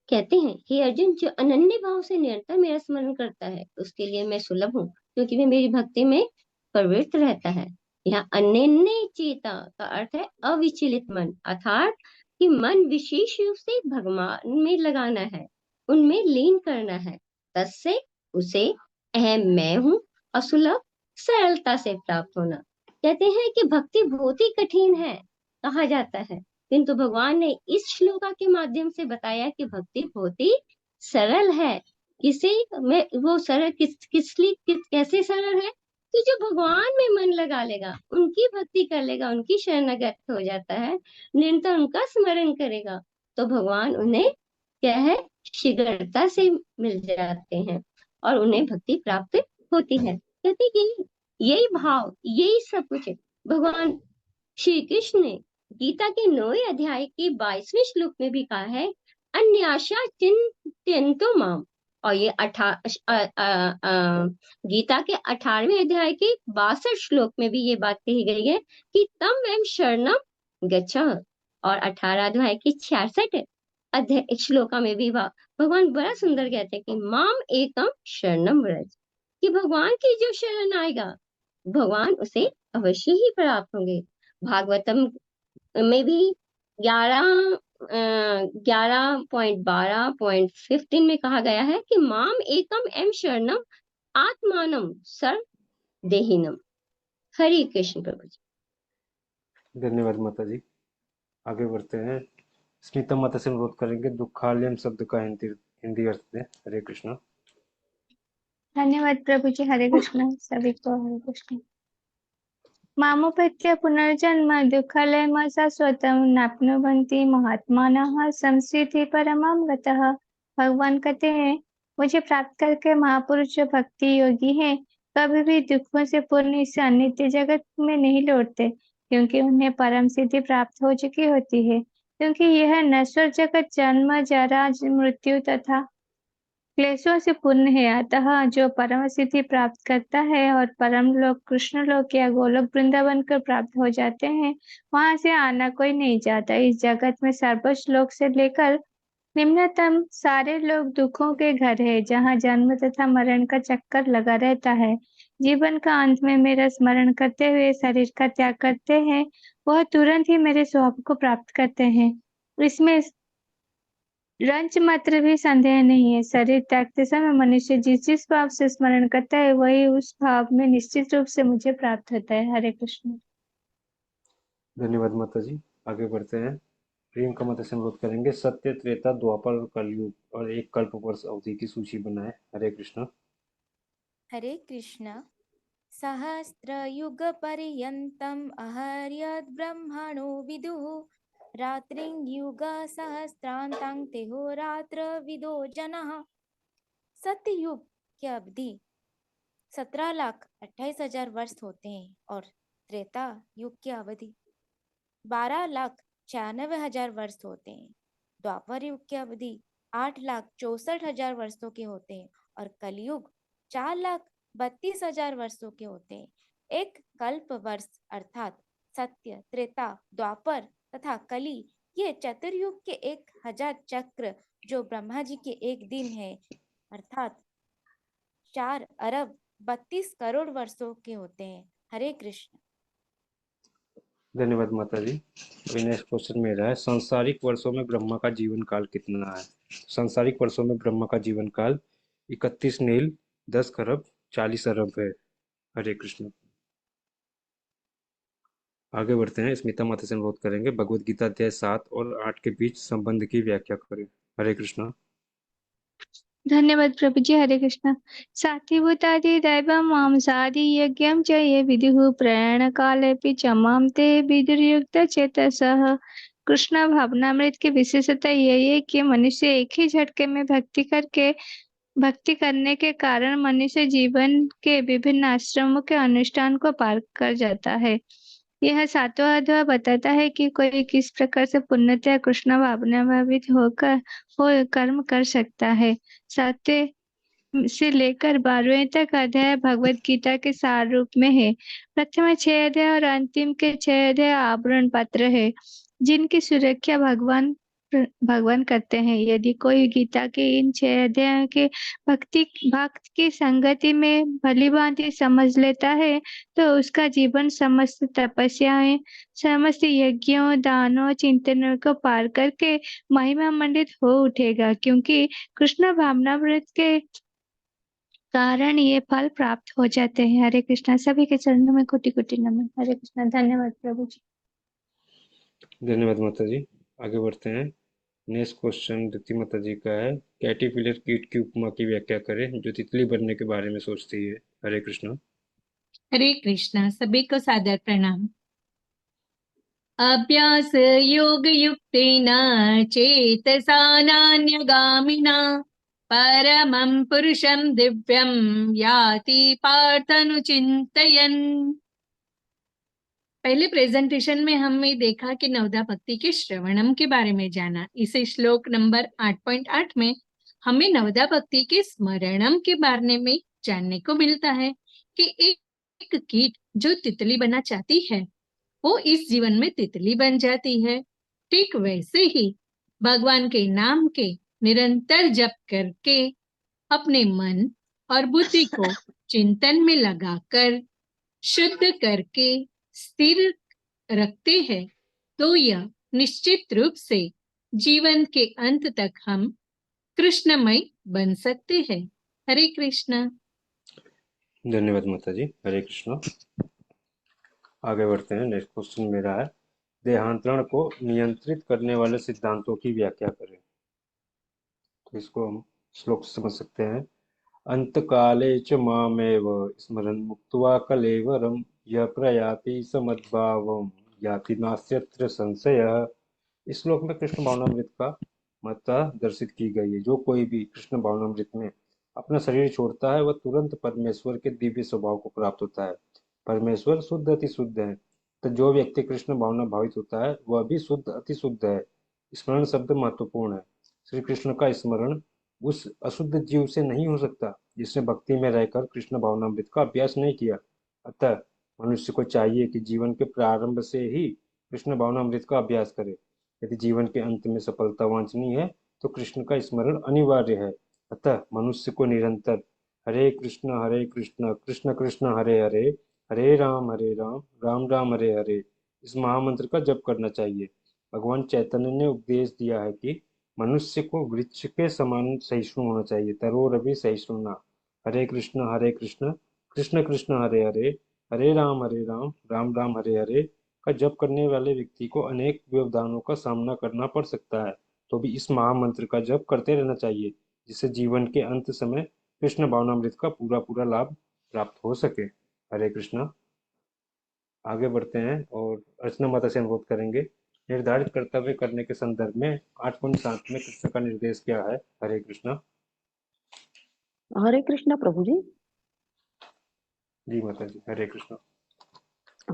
कहते हैं, हे अर्जुन, जो अनन्य भाव से निरंतर मेरा स्मरण करता है उसके लिए मैं सुलभ हूँ, क्योंकि वह मेरी भक्ति में प्रवृत्त रहता है। यहाँ अनन्य चेता का अर्थ है अविचलित मन, अर्थात कि मन विशेष रूप से भगवान में लगाना है, उनमें लीन करना है। तस्से उसे अहम मैं हूँ, असुलभ सरलता से प्राप्त होना। कहते हैं कि भक्ति बहुत ही कठिन है कहा जाता है, किंतु भगवान ने इस श्लोका के माध्यम से बताया कि भक्ति बहुत ही सरल है। किसे में वो सरल कैसे सरल है कि जो भगवान में मन लगा लेगा, उनकी भक्ति कर लेगा, उनकी शरणागत हो जाता है, निरंतर उनका स्मरण करेगा, तो भगवान उन्हें क्या है शीघ्रता से मिल जाते हैं और उन्हें भक्ति प्राप्त होती है। कहते कि यही भाव, यही सब कुछ भगवान श्री कृष्ण ने गीता के 9वें अध्याय के 22वें श्लोक में भी कहा है, अन्याशा चिंतयन्तो माम। और ये गीता के 18वें अध्याय के 62 श्लोक में भी ये बात कही गई है कि तम एम शरणम गच्छः। और 18 अध्याय की 66 अध्याय श्लोका में भी भगवान बड़ा सुंदर कहते हैं कि माम एकम शरणम व्रज, कि भगवान की जो शरण आएगा भगवान उसे अवश्य ही प्राप्त होंगे। भागवतम में भी 11.12.15 में कहा गया है कि माम एकम एम शरणम आत्मानम सर्व देहिनम। हरे कृष्ण प्रभु जी। धन्यवाद माता जी। आगे बढ़ते हैं। स्मिता माता से अनुरोध करेंगे दुखालयम शब्द का हिंदी अर्थ दें। हरे कृष्ण। धन्यवाद प्रभु जी। हरे कृष्ण सभी को। हरे कृष्ण। मामुपेत्य पुनर्जन्म दुःखालयम शाश्वतम नाप्नुवन्ति महात्मानः संसिद्धि परमां गतः। भगवान कहते हैं, मुझे प्राप्त करके महापुरुष जो भक्ति योगी हैं कभी भी दुखों से पूर्ण इस अनित्य जगत में नहीं लौटते, क्योंकि उन्हें परम सिद्धि प्राप्त हो चुकी होती है। क्योंकि यह नश्वर जगत जन्म जरा मृत्यु तथा क्लेशों से पूर्ण है, अतः जो परम सिद्धि प्राप्त करता है और परम लोक कृष्ण लोक या गोलोक वृंदावन को प्राप्त हो जाते हैं, वहां से आना कोई नहीं चाहता। इस जगत में सर्वोच्च लोक से लेकर निम्नतम सारे लोग दुखों के घर है, जहाँ जन्म तथा मरण का चक्कर लगा रहता है। जीवन का अंत में मेरा स्मरण करते हुए शरीर का त्याग करते हैं, वह तुरंत ही मेरे स्वभाव को प्राप्त करते हैं। इसमें रंच मात्र भी संदेह नहीं है। शरीर त्यागते समय मनुष्य जिस जिस भाव से स्मरण करता है, वही उस भाव में निश्चित रूप से मुझे प्राप्त होता है। हरे कृष्ण। धन्यवाद माता जी। आगे बढ़ते हैं। प्रियंका माता से अनुरोध करेंगे सत्य, त्रेता, द्वापर और कलयुग और एक कल्प वर्ष अवधि की सूची बनाए। हरे कृष्ण। हरे कृष्ण। सहस्रयुगपर्यन्तम् अहर्यद् ब्रह्मणो विदुः रात्रिं युगसहस्रान्तं तेहोरात्रविदो जनः। सत्ययुग की अवधि 17,28,000 वर्ष होते हैं और त्रेता युग की अवधि 12,96,000 वर्ष होते हैं। द्वापर युग की अवधि 8,64,000 वर्षों के होते हैं और कलयुग 4,32,000 वर्षों के होते हैं। एक कल्प वर्ष अर्थात सत्य, त्रेता, द्वापर तथा कली ये चतुर्युग के 1,000 चक्र जो ब्रह्मा जी के एक दिन है अर्थात 4 अरब 32 करोड़ वर्षों के होते हैं। हरे कृष्ण। धन्यवाद माता जी। अभी नेक्स्ट क्वेश्चन मेरा है सांसारिक वर्षों में ब्रह्मा का जीवन काल कितना है? सांसारिक वर्षों में ब्रह्मा का जीवन काल 31 नील 10 खरब 40 अरब है। हरे कृष्ण। आगे बढ़ते हैं। स्मिता माता से अनुरोध करेंगे भगवत गीता अध्याय 7 और 8 के बीच संबंध की व्याख्या करें। हरे कृष्ण। धन्यवाद प्रभु जी। हरे कृष्ण। साधिभूतादि दैवं मांसादि यज्ञं च ये विदुः प्रयाण कालेपि च मां ते विदुर्युक्त चेतसः। कृष्ण भावनामृत की विशेषता यही है कि मनुष्य एक ही झटके में भक्ति करने के कारण मनुष्य जीवन के विभिन्न आश्रमों के अनुष्ठान को पार कर जाता है। यह सातवां अध्याय बताता है कि कोई किस प्रकार से पूर्णतः कृष्ण भावनाभावित हो कर्म कर सकता है। 7वें से लेकर 12वें तक अध्याय भगवत गीता के सार रूप में है। प्रथम 6 अध्याय और अंतिम के 6 अध्याय आवरण पत्र है, जिनकी सुरक्षा भगवान करते हैं। यदि कोई गीता के इन 6 अध्यायों के भक्त की संगति में भलीभांति समझ लेता है, तो उसका जीवन समस्त तपस्याएं, समस्त यज्ञों, दानों, चिंतनों को पार करके महिमा मंडित हो उठेगा, क्योंकि कृष्ण भावनामृत के कारण ये फल प्राप्त हो जाते हैं। हरे कृष्णा। सभी के चरणों में कोटि कोटि नमन। हरे कृष्णा। धन्यवाद प्रभु जी। धन्यवाद माता जी। आगे बढ़ते हैं। नेक्स्ट क्वेश्चन द्वितीय माता जी का है कैटरपिलर कीट की उपमा की व्याख्या करें जो तितली बनने के बारे में सोचती है। हरे कृष्ण। हरे कृष्णा। सभी को सादर प्रणाम। अभ्यास योग युक्तेन चेतसा नान्यगामिना परमं पुरुषं दिव्यं याति पार्थनुचिन्तयन्। पहले प्रेजेंटेशन में हमने देखा कि नवदा भक्ति के श्रवणम के बारे में जाना। इस श्लोक नंबर 8.8 में हमें नवदा भक्ति के स्मरणम के बारे में जानने को मिलता है कि एक कीट जो तितली बनना चाहती है वो इस जीवन में तितली बन जाती है। ठीक वैसे ही भगवान के नाम के निरंतर जप करके अपने मन और बुद्धि को चिंतन में लगाकर शुद्ध करके स्थिर रखते हैं, तो यह निश्चित रूप से जीवन के अंत तक हम कृष्णमय बन सकते हैं। हरे कृष्णा। धन्यवाद माता जी। हरे कृष्णा। आगे बढ़ते हैं। नेक्स्ट क्वेश्चन मेरा है देहांतरण को नियंत्रित करने वाले सिद्धांतों की व्याख्या करें। तो इसको हम श्लोक से समझ सकते हैं। अंतकाले च मामेव स्मरन् मुक्त्वा कलेवरं यः प्रयाति समद्भावं याति नास्त्यत्र संशयः। इस श्लोक में कृष्ण भावनामृत का महत्ता दर्शित की गई है। जो कोई भी कृष्ण भावनामृत में अपना शरीर छोड़ता है वह तुरंत परमेश्वर के दिव्य स्वभाव को प्राप्त होता है। परमेश्वर शुद्ध अति शुद्ध है, तो जो व्यक्ति कृष्ण भावना भावित होता है वह भी शुद्ध अति शुद्ध है। स्मरण शब्द महत्वपूर्ण है। श्री कृष्ण का स्मरण उस अशुद्ध जीव से नहीं हो सकता जिसने भक्ति में रहकर कृष्ण भावनामृत का अभ्यास नहीं किया। अतः मनुष्य को चाहिए कि जीवन के प्रारंभ से ही कृष्ण भावनामृत का अभ्यास करे। यदि जीवन के अंत में सफलता वांछनीय है तो कृष्ण का स्मरण अनिवार्य है। अतः मनुष्य को निरंतर हरे कृष्ण कृष्ण कृष्ण हरे हरे, हरे राम राम राम हरे हरे इस महामंत्र का जप करना चाहिए। भगवान चैतन्य ने उपदेश दिया है कि मनुष्य को वृक्ष के समान सहिष्णु होना चाहिए। तरोरभि सहिष्णुना। हरे कृष्ण कृष्ण कृष्ण हरे हरे, हरे राम राम राम हरे हरे का जप करने वाले व्यक्ति को अनेक व्यवधानों का सामना करना पड़ सकता है, तो भी इस महामंत्र का जप करते रहना चाहिए, जिससे जीवन के अंत समय कृष्ण भावनामृत का पूरा पूरा लाभ प्राप्त हो सके। हरे कृष्णा। आगे बढ़ते हैं और अर्चना माता से अनुरोध करेंगे, निर्धारित कर्तव्य करने के संदर्भ में 8.7 में कृष्ण का निर्देश क्या है। हरे कृष्णा। हरे कृष्णा प्रभु जी। जी माता जी, हरे कृष्णा।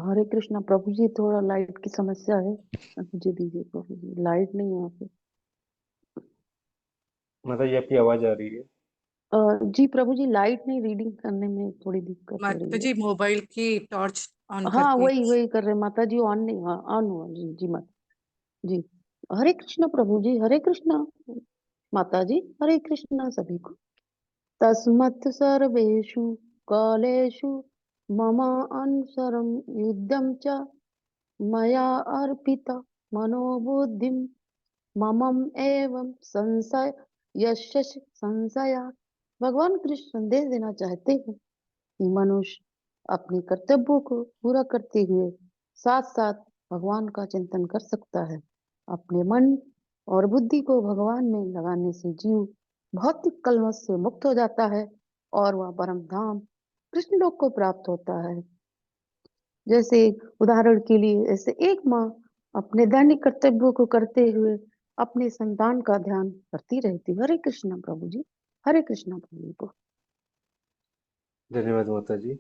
हरे कृष्णा प्रभु जी, थोड़ा लाइट की समस्या है, मुझे दीजिए प्रभु जी, लाइट नहीं है यहाँ पे। माता जी आपकी आवाज आ रही है। जी प्रभु जी, लाइट नहीं, रीडिंग करने में थोड़ी दिक्कत हो माता रही है। जी मोबाइल की टॉर्च ऑन हाँ करके वही कर रहे माता जी, ऑन नहीं, हाँ ऑन हुआ जी। जी माता जी। हरे कृष्णा प्रभु जी, हरे कृष्णा माता जी, हरे कृष्णा सभी को। तस्मत् सर्वेषु कालेषु मम अनुसरं युद्धं च मया अर्पिता मनोबुद्धिं ममम एवं संशय यस्य संशया। भगवान कृष्ण संदेश देना चाहते हैं कि मनुष्य अपने कर्तव्यों को पूरा करते हुए साथ साथ भगवान का चिंतन कर सकता है। अपने मन और बुद्धि को भगवान में लगाने से जीव भौतिक कलमश से मुक्त हो जाता है और वह परम धाम कृष्ण लोक को प्राप्त होता है। जैसे उदाहरण के लिए, ऐसे एक माँ अपने दैनिक कर्तव्यों को करते हुए अपने संतान का ध्यान करती रहती। हरे कृष्णा प्रभु जी, हरे कृष्णा प्रभु जी को। धन्यवाद माता जी।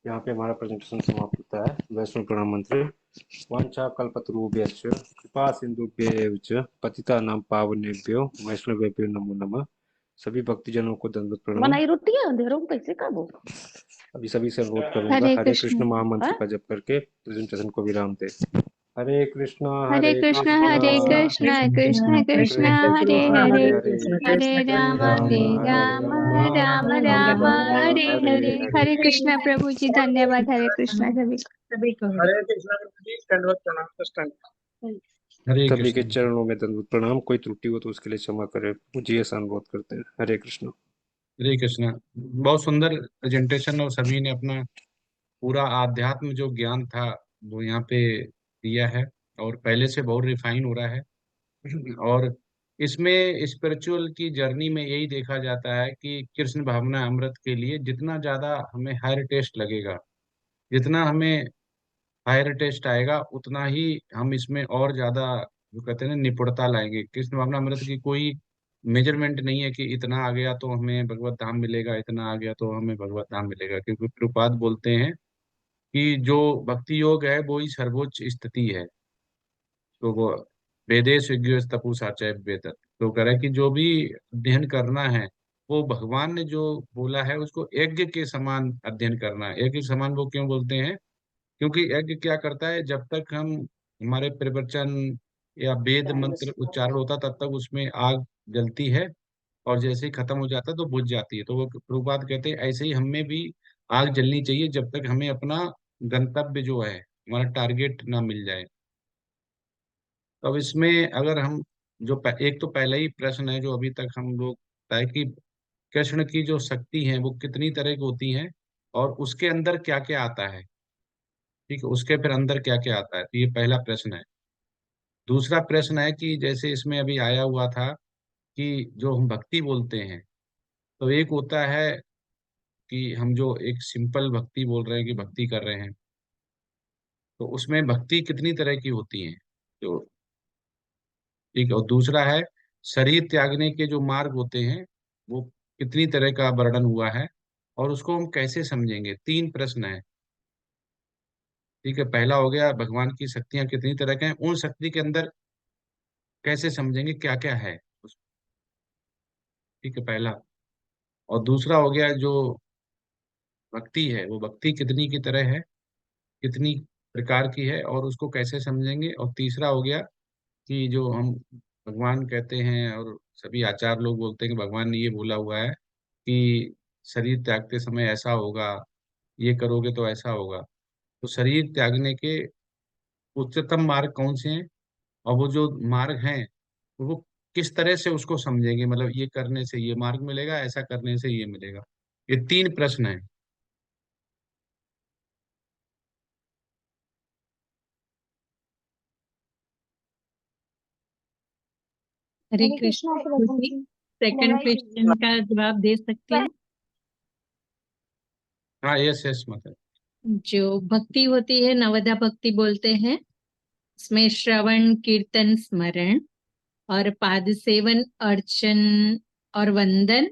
यहाँ पे हमारा प्रेजेंटेशन समाप्त होता है। वैष्णव प्रणाम मंत्र। वांछा कल्पतरुभ्यश्च कृपा सिंधुभ्येव च पतितानां पावनेभ्यो वैष्णवेभ्यो नमो नमः। सभी भक्तजनों को दंडवत प्रणाम। बनाई रोटी है अंधेरों में कैसे खाबो। अभी सभी से अनुरोध करूंगा, हरे हरे कृष्ण। कृष्ण महामंत्र का जप करके प्रेजेंटेशन को विराम दे। हरे कृष्णा हरे कृष्ण कृष्ण कृष्ण हरे हरे, हरे राम राम राम हरे हरे। हरे कृष्ण प्रभु जी, धन्यवाद। हरे कृष्ण सभी को। सभी को हरे कृष्णा जी, दंडवत प्रणाम साष्टांग। हरे सभी के कृष्ण। चरणों में दंडवत प्रणाम। कोई त्रुटि हो तो उसके लिए क्षमा करें, मुझे ऐसा अनुरोध करते हैं। हरे कृष्ण। हरे कृष्ण। बहुत सुंदर प्रेजेंटेशन, और सभी ने अपना पूरा आध्यात्म जो ज्ञान था वो यहाँ पे दिया है, और पहले से बहुत रिफाइन हो रहा है। और इसमें स्पिरिचुअल की जर्नी में यही देखा जाता है कि कृष्ण भावना अमृत के लिए जितना ज्यादा हमें हायर टेस्ट लगेगा, जितना हमें हायर टेस्ट आएगा, उतना ही हम इसमें और ज्यादा जो कहते हैं ना निपुणता लाएंगे। कृष्ण भावना अमृत की कोई मेजरमेंट नहीं है कि इतना आ गया तो हमें भगवत धाम मिलेगा, इतना आ गया तो हमें भगवत धाम मिलेगा, क्योंकि प्रभुपाद बोलते हैं कि जो भक्ति योग है वो ही सर्वोच्च स्थिति है। तो वो वेदेश यज्ञ तपु साचय वेद, तो कह रहा है कि जो भी अध्ययन करना है वो भगवान ने जो बोला है उसको यज्ञ के समान अध्ययन करना है। यज्ञ के समान वो क्यों बोलते हैं? क्योंकि यज्ञ क्या करता है, जब तक हम हमारे प्रवचन या वेद मंत्र उच्चारण होता तब तक उसमें आग जलती है, और जैसे ही खत्म हो जाता है तो बुझ जाती है। तो वो प्रभुपाद कहते हैं ऐसे ही हमें भी आग जलनी चाहिए जब तक हमें अपना गंतव्य जो है, हमारा टारगेट ना मिल जाए। तो अब इसमें अगर हम जो एक तो पहला ही प्रश्न है जो अभी तक हम लोग तय कि कृष्ण की जो शक्ति है वो कितनी तरह की होती हैं, और उसके अंदर क्या क्या आता है। ठीक है, उसके फिर अंदर क्या क्या आता है, तो ये पहला प्रश्न है। दूसरा प्रश्न है कि जैसे इसमें अभी आया हुआ था कि जो हम भक्ति बोलते हैं, तो एक होता है कि हम जो एक सिंपल भक्ति बोल रहे हैं कि भक्ति कर रहे हैं, तो उसमें भक्ति कितनी तरह की होती है। तो ठीक है, और दूसरा है शरीर त्यागने के जो मार्ग होते हैं वो कितनी तरह का वर्णन हुआ है और उसको हम कैसे समझेंगे। 3 प्रश्न है। ठीक है, पहला हो गया भगवान की शक्तियां कितनी तरह के हैं, उन शक्ति के अंदर कैसे समझेंगे क्या क्या है ठीक है, पहला। और दूसरा हो गया जो भक्ति है, वो भक्ति कितनी की तरह है, कितनी प्रकार की है और उसको कैसे समझेंगे। और तीसरा हो गया कि जो हम भगवान कहते हैं और सभी आचार्य लोग बोलते हैं कि भगवान ने ये बोला हुआ है कि शरीर त्यागते समय ऐसा होगा, ये करोगे तो ऐसा होगा। तो शरीर त्यागने के उच्चतम मार्ग कौन से हैं और वो जो मार्ग हैं वो किस तरह से उसको समझेंगे, मतलब ये करने से ये मार्ग मिलेगा, ऐसा करने से ये मिलेगा। ये 3 प्रश्न हैं। हरे हरे कृष्ण कृष्णा प्रभु प्रभु जी, जी। सेकंड क्वेश्चन का जवाब दे सकते हैं। हाँ, यस यस माता। जो भक्ति होती है नवदा भक्ति बोलते हैं, उसमें श्रवण कीर्तन स्मरण और पाद सेवन अर्चन और वंदन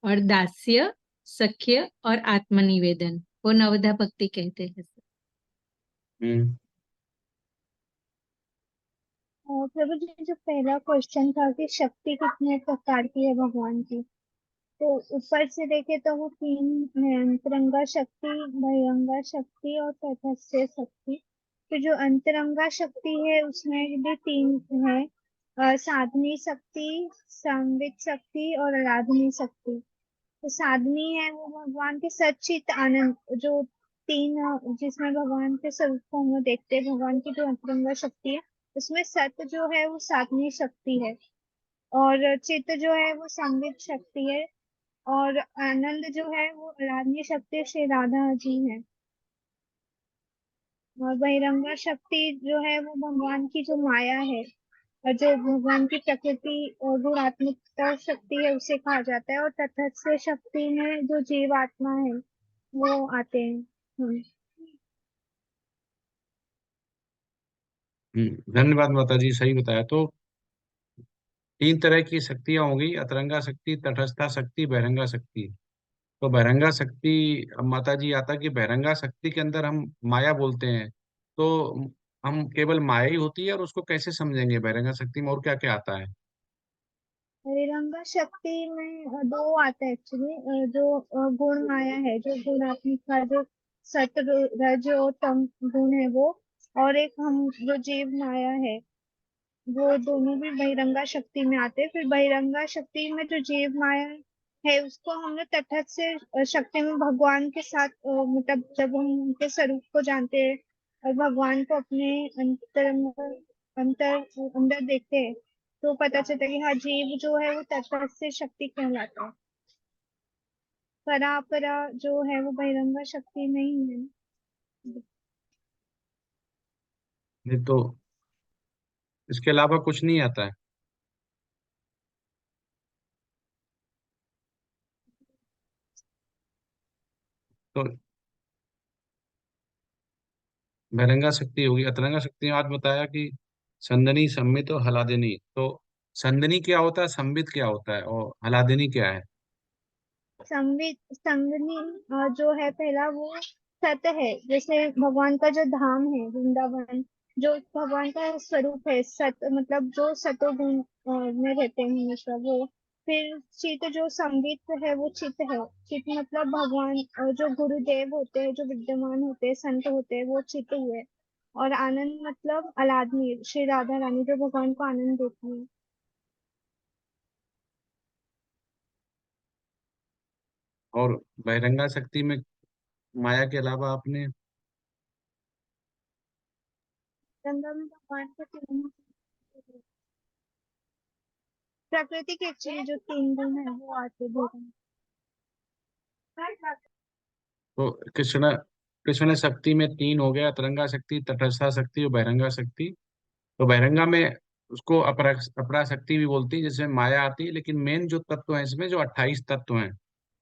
और दास्य सख्य और आत्मनिवेदन वो नवदा भक्ति कहते हैं। हम्म प्रभु जी, जो पहला क्वेश्चन था कि शक्ति कितने प्रकार की है भगवान की, तो ऊपर से देखे तो वो 3 है, अंतरंगा शक्ति, बहिरंगा शक्ति और तटस्थ शक्ति। तो जो अंतरंगा शक्ति है उसमें भी 3 है, साधनी शक्ति, संवित शक्ति और आराधनी शक्ति। तो साधनी है वो भगवान के सच्चित आनंद, जो 3 जिसमें भगवान के स्वरूप को हम लोग देखते हैं, भगवान की जो अंतरंगा शक्ति है उसमें सत्य जो है वो साधनी शक्ति है, और चित्त जो है वो संवित शक्ति है, और आनंद जो है वो आराधनीय शक्ति श्री राधा जी है। और बहिरंगा शक्ति जो है वो भगवान की जो माया है, और जो भगवान की प्रकृति और गुणात्मिकता शक्ति है उसे कहा जाता है। और तटस्थ शक्ति में जो जीव आत्मा है वो आते हैं। धन्यवाद माता जी, सही बताया। तो 3 तरह की शक्तियां होंगी, अतरंगा शक्ति, तटस्था शक्ति, बहिरंगा शक्ति। तो बहिरंगा शक्ति, अब माता जी आता कि बहिरंगा शक्ति के अंदर हम माया बोलते हैं, तो हम केवल माया ही होती है और उसको कैसे समझेंगे बहिरंगा शक्ति में और क्या क्या आता है। बहिरंगा शक्ति में 2 आता है एक्चुअली, जो गुण माया है, जो गुणात्मिक का जो सत्व रज और तम गुण है वो, और एक हम जो जीव माया है, वो दोनों भी बहिरंगा शक्ति में आते हैं। फिर बहिरंगा शक्ति में जो जीव माया है उसको हमने तटस्थ से शक्ति में भगवान के साथ मतलब जब हम उनके स्वरूप को जानते हैं और भगवान को अपने अंतर अंदर देखते हैं, तो पता चलता है कि हाँ, जीव जो है वो तटस्थ से शक्ति कहलाता है। परापरा जो है वो बहिरंगा शक्ति में ही है। नहीं तो इसके अलावा कुछ नहीं आता है। तो बहिरंगा शक्ति होगी, अतरंगा शक्ति में आज बताया कि संदनी, सम्मित और हलादिनी। तो संदनी क्या होता है, संबित क्या होता है और हलादिनी क्या है। संवित संगनी जो है पहला वो सत है, जैसे भगवान का जो धाम है वृंदावन, जो भगवान का स्वरूप है सत, मतलब जो सतो गुण में रहते हैं हमेशा वो। फिर चित जो संवित है वो चित है, चित मतलब भगवान जो गुरुदेव होते हैं, जो विद्यमान होते हैं, संत होते हैं, वो चित हुए। और आनंद मतलब अलादनी श्री राधा रानी, जो भगवान को आनंद देती है। और बहिरंगा शक्ति में माया के अलावा आपने गंगा में भगवान को तीनों प्रकृति के एक्चुअली जो 3 गुण है वो आते भगवान। तो कृष्ण कृष्ण शक्ति में 3 हो गया, अतरंगा शक्ति, तटस्था शक्ति और बहिरंगा शक्ति। तो बहिरंगा में उसको अपरा शक्ति भी बोलती है, जिसमें माया आती है, लेकिन मेन जो तत्व है इसमें, जो 28 तत्व हैं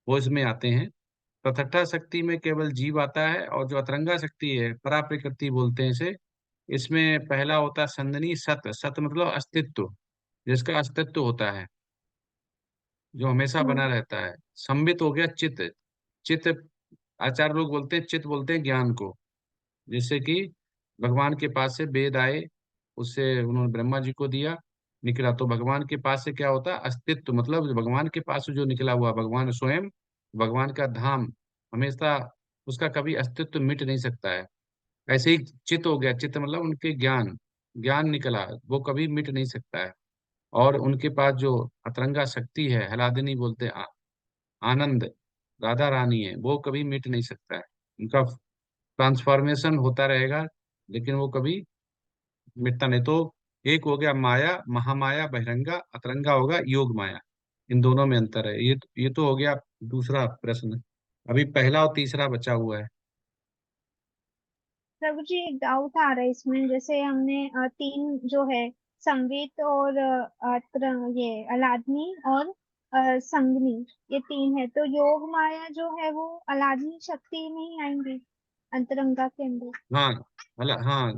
वो इसमें आते हैं। तो तटस्था शक्ति में केवल जीव आता है, और जो अतरंगा शक्ति है, परा प्रकृति बोलते हैं इसे, इसमें पहला होता है संदनी, सत। सत मतलब अस्तित्व, जिसका अस्तित्व होता है। जो हमेशा बना रहता है। संबित हो गया चित्त। चित्त, आचार्य लोग बोलते हैं चित्त, बोलते हैं ज्ञान को। जैसे कि भगवान के पास से वेद आए, उससे उन्होंने ब्रह्मा जी को दिया, निकला, तो भगवान के पास से क्या होता है? अस्तित्व, मतलब भगवान के पास से जो निकला हुआ भगवान स्वयं, भगवान का धाम, हमेशा उसका कभी अस्तित्व मिट नहीं सकता है। ऐसे ही चित्त हो गया, चित्त मतलब उनके ज्ञान, ज्ञान निकला, वो कभी मिट नहीं सकता है। और उनके पास जो अतरंगा शक्ति है, हलादिनी बोलते हैं, आनंद, राधा रानी है, वो कभी मिट नहीं सकता है। उनका ट्रांसफॉर्मेशन होता रहेगा, लेकिन वो कभी मिटता नहीं। तो एक हो गया माया, महामाया, बहिरंगा, अतरंगा होगा योग माया। इन दोनों में अंतर है। ये तो हो गया दूसरा प्रश्न। अभी पहला और तीसरा बचा हुआ है। प्रभु जी एक डाउट आ रहा है इसमें, जैसे हमने तीन जो है, संगीत और ये अलादनी और संगनी, ये तीन है, तो योग माया जो है वो अलादनी शक्ति में ही आएंगी अंतरंगा के अंदर। हाँ, हाँ,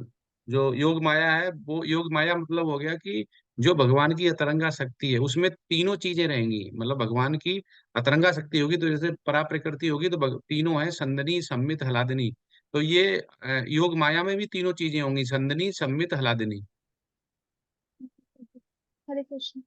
जो योग माया है, वो योग माया मतलब हो गया कि जो भगवान की अतरंगा शक्ति है उसमें तीनों चीजें रहेंगी। मतलब भगवान की अतरंगा शक्ति होगी तो जैसे परा प्रकृति होगी, तो तीनों है, संदनी, सम्मित, हलादनी। तो ये योग माया में भी तीनों चीजें होंगी, संदनी, सम्मित, हलादनी। हरे कृष्ण।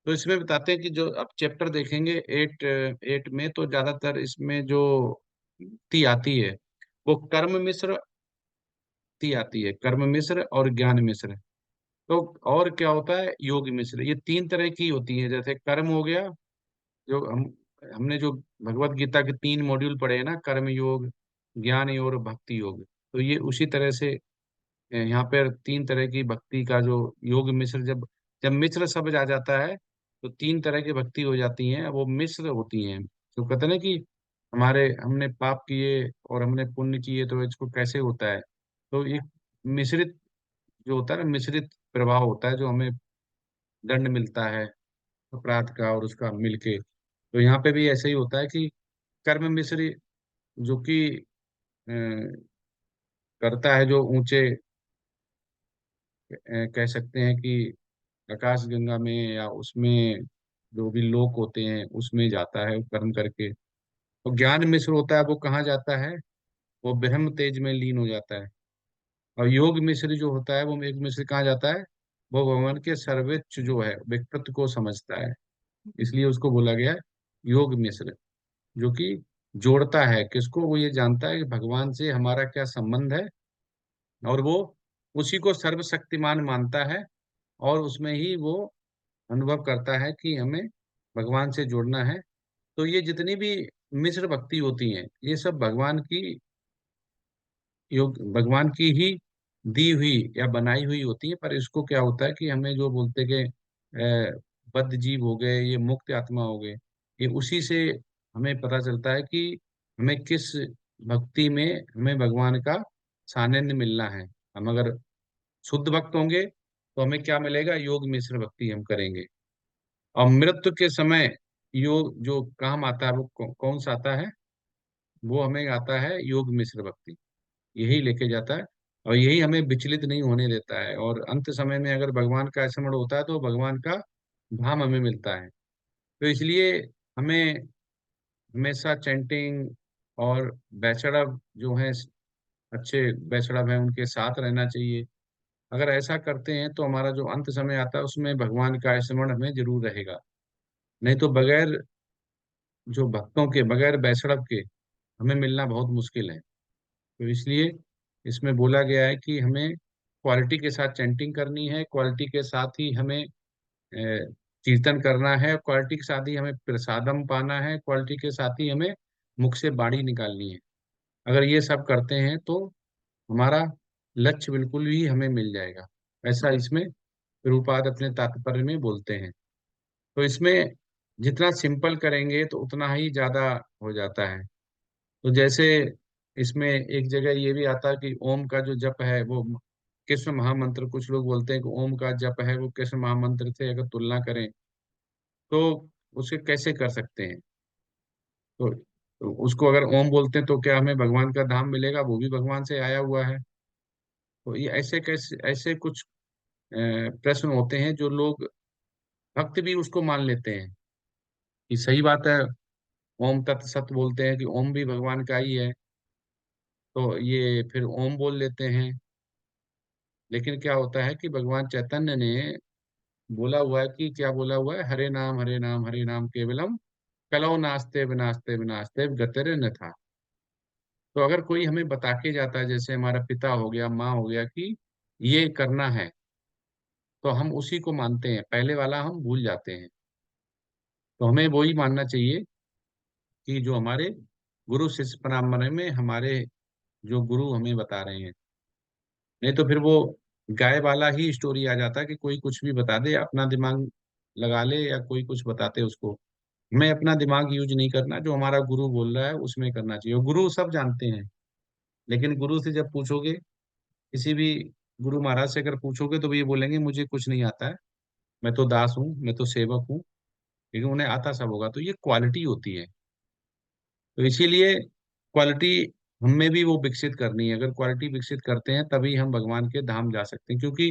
तो इसमें बताते हैं कि जो अब चैप्टर देखेंगे 8 में, तो ज्यादातर इसमें जो ती आती है वो कर्म मिश्र ती आती है, कर्म मिश्र और ज्ञान मिश्र। तो और क्या होता है? योग मिश्र। ये तीन तरह की होती है। जैसे कर्म हो गया, जो हमने जो भगवत गीता के 3 मॉड्यूल पढ़े हैं ना, कर्म योग, ज्ञान योग और भक्ति योग, तो ये उसी तरह से यहाँ पर 3 तरह की भक्ति का जो योग मिश्र, जब जब मिश्र शब्द आ जाता है तो 3 तरह की भक्ति हो जाती हैं, वो मिश्र होती हैं। तो कहते हैं ना कि हमने पाप किए और हमने पुण्य किए, तो इसको कैसे होता है? तो एक मिश्रित जो होता है ना, मिश्रित प्रभाव होता है, जो हमें दंड मिलता है अपराध का और उसका मिलके। तो यहाँ पे भी ऐसे ही होता है कि कर्म मिश्री, जो कि अ, करता है, जो ऊंचे कह सकते हैं कि आकाश गंगा में या उसमें जो भी लोक होते हैं उसमें जाता है कर्म करके। और ज्ञान मिश्र होता है, वो कहाँ जाता है? वो ब्रह्म तेज में लीन हो जाता है। और योग मिश्र जो होता है, वो योग मिश्र कहाँ जाता है? वो भगवान के सर्वोच्च जो है व्यक्तित्व को समझता है, इसलिए उसको बोला गया है योग मिश्र। जो कि जोड़ता है किसको? वो ये जानता है कि भगवान से हमारा क्या संबंध है, और वो उसी को सर्वशक्तिमान मानता है, और उसमें ही वो अनुभव करता है कि हमें भगवान से जुड़ना है। तो ये जितनी भी मिश्र भक्ति होती हैं, ये सब भगवान की ही दी हुई या बनाई हुई होती है। पर इसको क्या होता है कि हमें जो बोलते कि बद्ध जीव हो गए, ये मुक्त आत्मा हो गए, ये उसी से हमें पता चलता है कि हमें किस भक्ति में हमें भगवान का सानिध्य मिलना है। हम अगर शुद्ध भक्त होंगे तो हमें क्या मिलेगा? योग मिश्र भक्ति हम करेंगे। और मृत्यु के समय योग जो काम आता है, वो कौन सा आता है? वो हमें आता है योग मिश्र भक्ति। यही लेके जाता है, और यही हमें विचलित नहीं होने देता है। और अंत समय में अगर भगवान का स्मरण होता है तो भगवान का धाम हमें मिलता है। तो इसलिए हमें हमेशा चैंटिंग और बैचलर जो हैं, अच्छे बैचलर हैं, उनके साथ रहना चाहिए। अगर ऐसा करते हैं तो हमारा जो अंत समय आता है उसमें भगवान का स्मरण हमें जरूर रहेगा। नहीं तो बगैर जो भक्तों के, बगैर बैचलर के हमें मिलना बहुत मुश्किल है। तो इसलिए इसमें बोला गया है कि हमें क्वालिटी के साथ चैंटिंग करनी है, क्वालिटी के साथ ही हमें कीर्तन करना है, क्वालिटी के साथ ही हमें प्रसादम पाना है, क्वालिटी के साथ ही हमें मुख से बाणी निकालनी है। अगर ये सब करते हैं तो हमारा लक्ष्य बिल्कुल ही हमें मिल जाएगा। ऐसा इसमें प्रभुपाद अपने तात्पर्य में बोलते हैं। तो इसमें जितना सिंपल करेंगे तो उतना ही ज्यादा हो जाता है। तो जैसे इसमें एक जगह ये भी आता है कि ओम का जो जप है वो कृष्ण महामंत्र, कुछ लोग बोलते हैं कि ओम का जप है वो कृष्ण महामंत्र से अगर तुलना करें तो उसे कैसे कर सकते हैं? तो उसको अगर ओम बोलते हैं तो क्या हमें भगवान का धाम मिलेगा? वो भी भगवान से आया हुआ है। तो ये ऐसे कैसे, ऐसे कुछ प्रश्न होते हैं जो लोग, भक्त भी उसको मान लेते हैं कि सही बात है। ओम तत् सत बोलते हैं कि ओम भी भगवान का ही है, तो ये फिर ओम बोल लेते हैं। लेकिन क्या होता है कि भगवान चैतन्य ने बोला हुआ है कि, क्या बोला हुआ है, हरे नाम केवलम कलौ नास्ते विनास्ते विनास्ते गतिर न था। तो अगर कोई हमें बता के जाता है, जैसे हमारा पिता हो गया, माँ हो गया, कि ये करना है, तो हम उसी को मानते हैं, पहले वाला हम भूल जाते हैं। तो हमें वही मानना चाहिए कि जो हमारे गुरु शिष्य परंपरा में हमारे जो गुरु हमें बता रहे हैं। नहीं तो फिर वो गाय वाला ही स्टोरी आ जाता है कि कोई कुछ भी बता दे, अपना दिमाग लगा ले, या कोई कुछ बताते उसको। हमें अपना दिमाग यूज नहीं करना, जो हमारा गुरु बोल रहा है उसमें करना चाहिए। और गुरु सब जानते हैं, लेकिन गुरु से जब पूछोगे, किसी भी गुरु महाराज से अगर पूछोगे, तो वो ये बोलेंगे मुझे कुछ नहीं आता है, मैं तो दास हूँ, मैं तो सेवक हूँ। लेकिन उन्हें आता सब होगा। तो ये क्वालिटी होती है। तो इसीलिए क्वालिटी हमें भी वो विकसित करनी है। अगर क्वालिटी विकसित करते हैं तभी हम भगवान के धाम जा सकते हैं। क्योंकि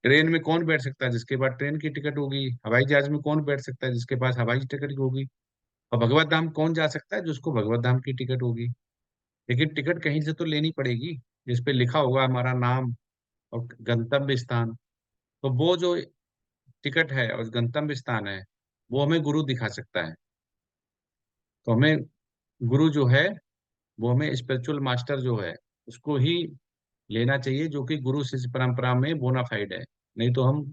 ट्रेन में कौन बैठ सकता है? जिसके पास ट्रेन की टिकट होगी। हवाई जहाज में कौन बैठ सकता है? जिसके पास हवाई टिकट होगी। और भगवत धाम कौन जा सकता है? जिसको भगवत धाम की टिकट होगी। लेकिन टिकट कहीं से तो लेनी पड़ेगी, जिस पे लिखा होगा हमारा नाम और गंतव्य स्थान। तो वो जो टिकट है और गंतव्य स्थान है, वो हमें गुरु दिखा सकता है। तो हमें गुरु जो है, वो हमें स्पिरिचुअल मास्टर जो है, उसको ही लेना चाहिए, जो कि गुरु शिष्य परंपरा में बोनाफाइड है। नहीं तो हम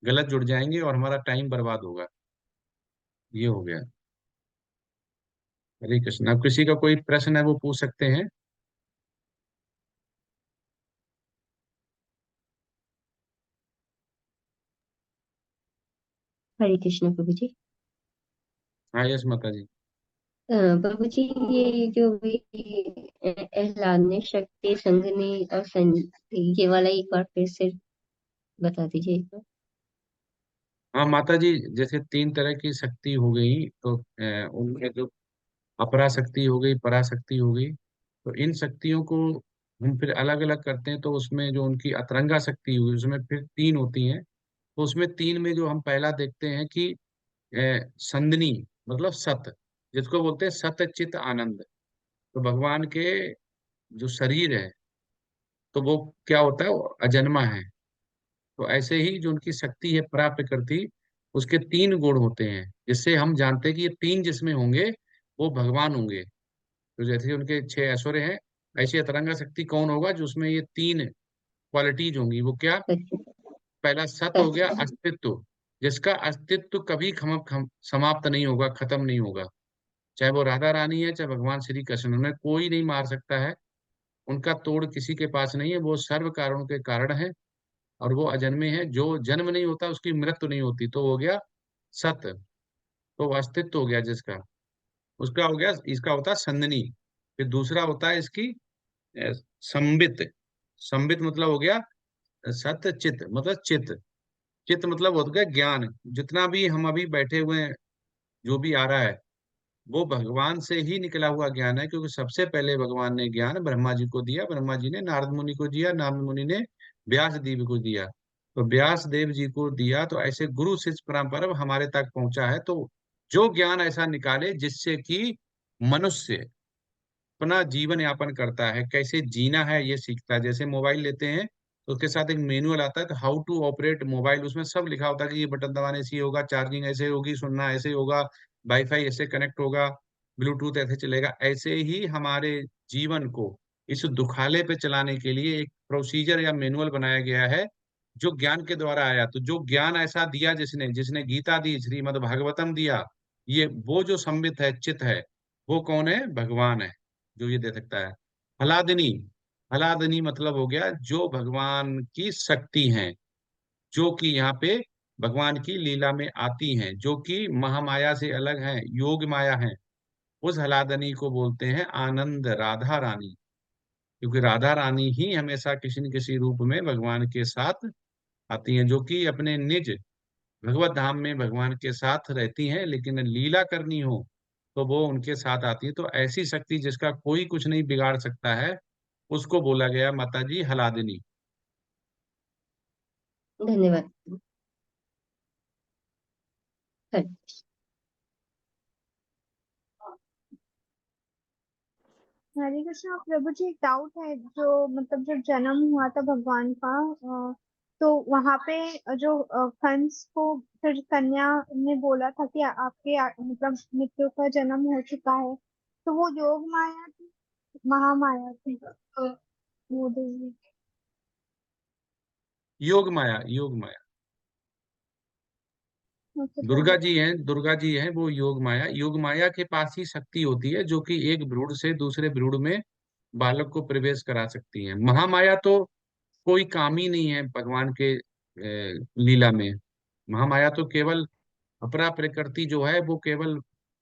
गलत जुड़ जाएंगे और हमारा टाइम बर्बाद होगा। ये हो गया। हरे कृष्ण। अब किसी का कोई प्रश्न है वो पूछ सकते हैं। हरे कृष्ण प्रभु जी। हाँ, यस माता जी। प्रभु जी, ये जो भी आह्लाद ने, शक्ति, संघनी और ये वाला एक बार फिर से बता दीजिए एक बार। हाँ माता जी, जैसे 3 तरह की शक्ति हो गई, तो उनमें जो अपरा शक्ति हो गई, पराशक्ति हो गई। तो इन शक्तियों को हम फिर अलग अलग करते हैं। तो उसमें जो उनकी अतरंगा शक्ति हुई, उसमें फिर 3 होती हैं। तो उसमें 3 में जो हम पहला देखते हैं कि संदनी, मतलब सत, जिसको बोलते हैं सत चित आनंद। तो भगवान के जो शरीर है, तो वो क्या होता है, वो अजन्मा है। तो ऐसे ही जो उनकी शक्ति है परा प्रकृति, उसके 3 गुण होते हैं, जिससे हम जानते हैं कि ये 3 जिसमें होंगे वो भगवान होंगे। तो जैसे उनके 6 ऐश्वर्य हैं, ऐसी अतरंगा शक्ति कौन होगा जो उसमें ये 3 क्वालिटीज होंगी? वो क्या? पहला सत हो गया, अस्तित्व, जिसका अस्तित्व कभी समाप्त नहीं होगा, खत्म नहीं होगा। चाहे वो राधा रानी है, चाहे भगवान श्री कृष्ण, उन्हें कोई नहीं मार सकता है। उनका तोड़ किसी के पास नहीं है। वो सर्व कारणों के कारण है, और वो अजन्मे हैं। जो जन्म नहीं होता उसकी मृत्यु नहीं होती। तो हो गया सत। तो वो अस्तित्व हो गया जिसका। उसका हो गया, इसका होता है संदनी। फिर दूसरा होता है इसकी संबित। संबित मतलब हो गया सत चित, मतलब चित। चित मतलब हो गया ज्ञान। जितना भी हम अभी बैठे हुए हैं, जो भी आ रहा है, वो भगवान से ही निकला हुआ ज्ञान है। क्योंकि सबसे पहले भगवान ने ज्ञान ब्रह्मा जी को दिया, ब्रह्मा जी ने नारद मुनि को दिया, नारद मुनि ने व्यास देव को दिया। तो व्यास देव जी को दिया, तो ऐसे गुरु शिष्य परंपरा हमारे तक पहुंचा है। तो जो ज्ञान ऐसा निकाले जिससे कि मनुष्य अपना जीवन यापन करता है, कैसे जीना है ये सीखता है। जैसे मोबाइल लेते हैं, तो उसके साथ एक मैनुअल आता है, तो हाउ टू ऑपरेट मोबाइल, उसमें सब लिखा होता है कि ये बटन दबाने से ये होगा, चार्जिंग ऐसे होगी, सुनना ऐसे होगा, वाईफाई ऐसे कनेक्ट होगा, ब्लूटूथ ऐसे चलेगा। ऐसे ही हमारे जीवन को इस दुखाले पे चलाने के लिए एक प्रोसीजर या मैनुअल बनाया गया है, जो ज्ञान के द्वारा आया। तो जो ज्ञान ऐसा दिया, जिसने जिसने गीता दी, श्रीमद् भागवतम दिया, ये वो जो संबित है, चित है, वो कौन है? भगवान है, जो ये दे सकता है। हलादनी, हलादनी मतलब हो गया जो भगवान की शक्ति है, जो कि यहाँ पे भगवान की लीला में आती हैं, जो कि महामाया से अलग है, योग माया है। उस हलादनी को बोलते हैं आनंद राधा रानी। क्योंकि राधा रानी ही हमेशा किसी न किसी रूप में भगवान के साथ आती हैं, जो कि अपने निज भगवत धाम में भगवान के साथ रहती हैं, लेकिन लीला करनी हो तो वो उनके साथ आती है। तो ऐसी शक्ति जिसका कोई कुछ नहीं बिगाड़ सकता है, उसको बोला गया माता जी हलादिनी। धन्यवाद। हरे हरे कृष्णा प्रभु जी, एक डाउट है। जो मतलब जब जन्म हुआ था भगवान का, तो वहां पे जो कंस को फिर कन्या ने बोला था कि आपके मतलब मित्रों का जन्म हो चुका है, तो वो योग माया थी, महामाया थी, वो देवी? योग माया, योग माया। अच्छा दुर्गा प्रभु। जी हैं, दुर्गा जी हैं वो योग माया। योग माया के पास ही शक्ति होती है जो कि एक भ्रूण से दूसरे भ्रूण में बालक को प्रवेश करा सकती है। महामाया तो कोई काम ही नहीं है भगवान के लीला में। महामाया तो केवल अपरा प्रकृति जो है वो केवल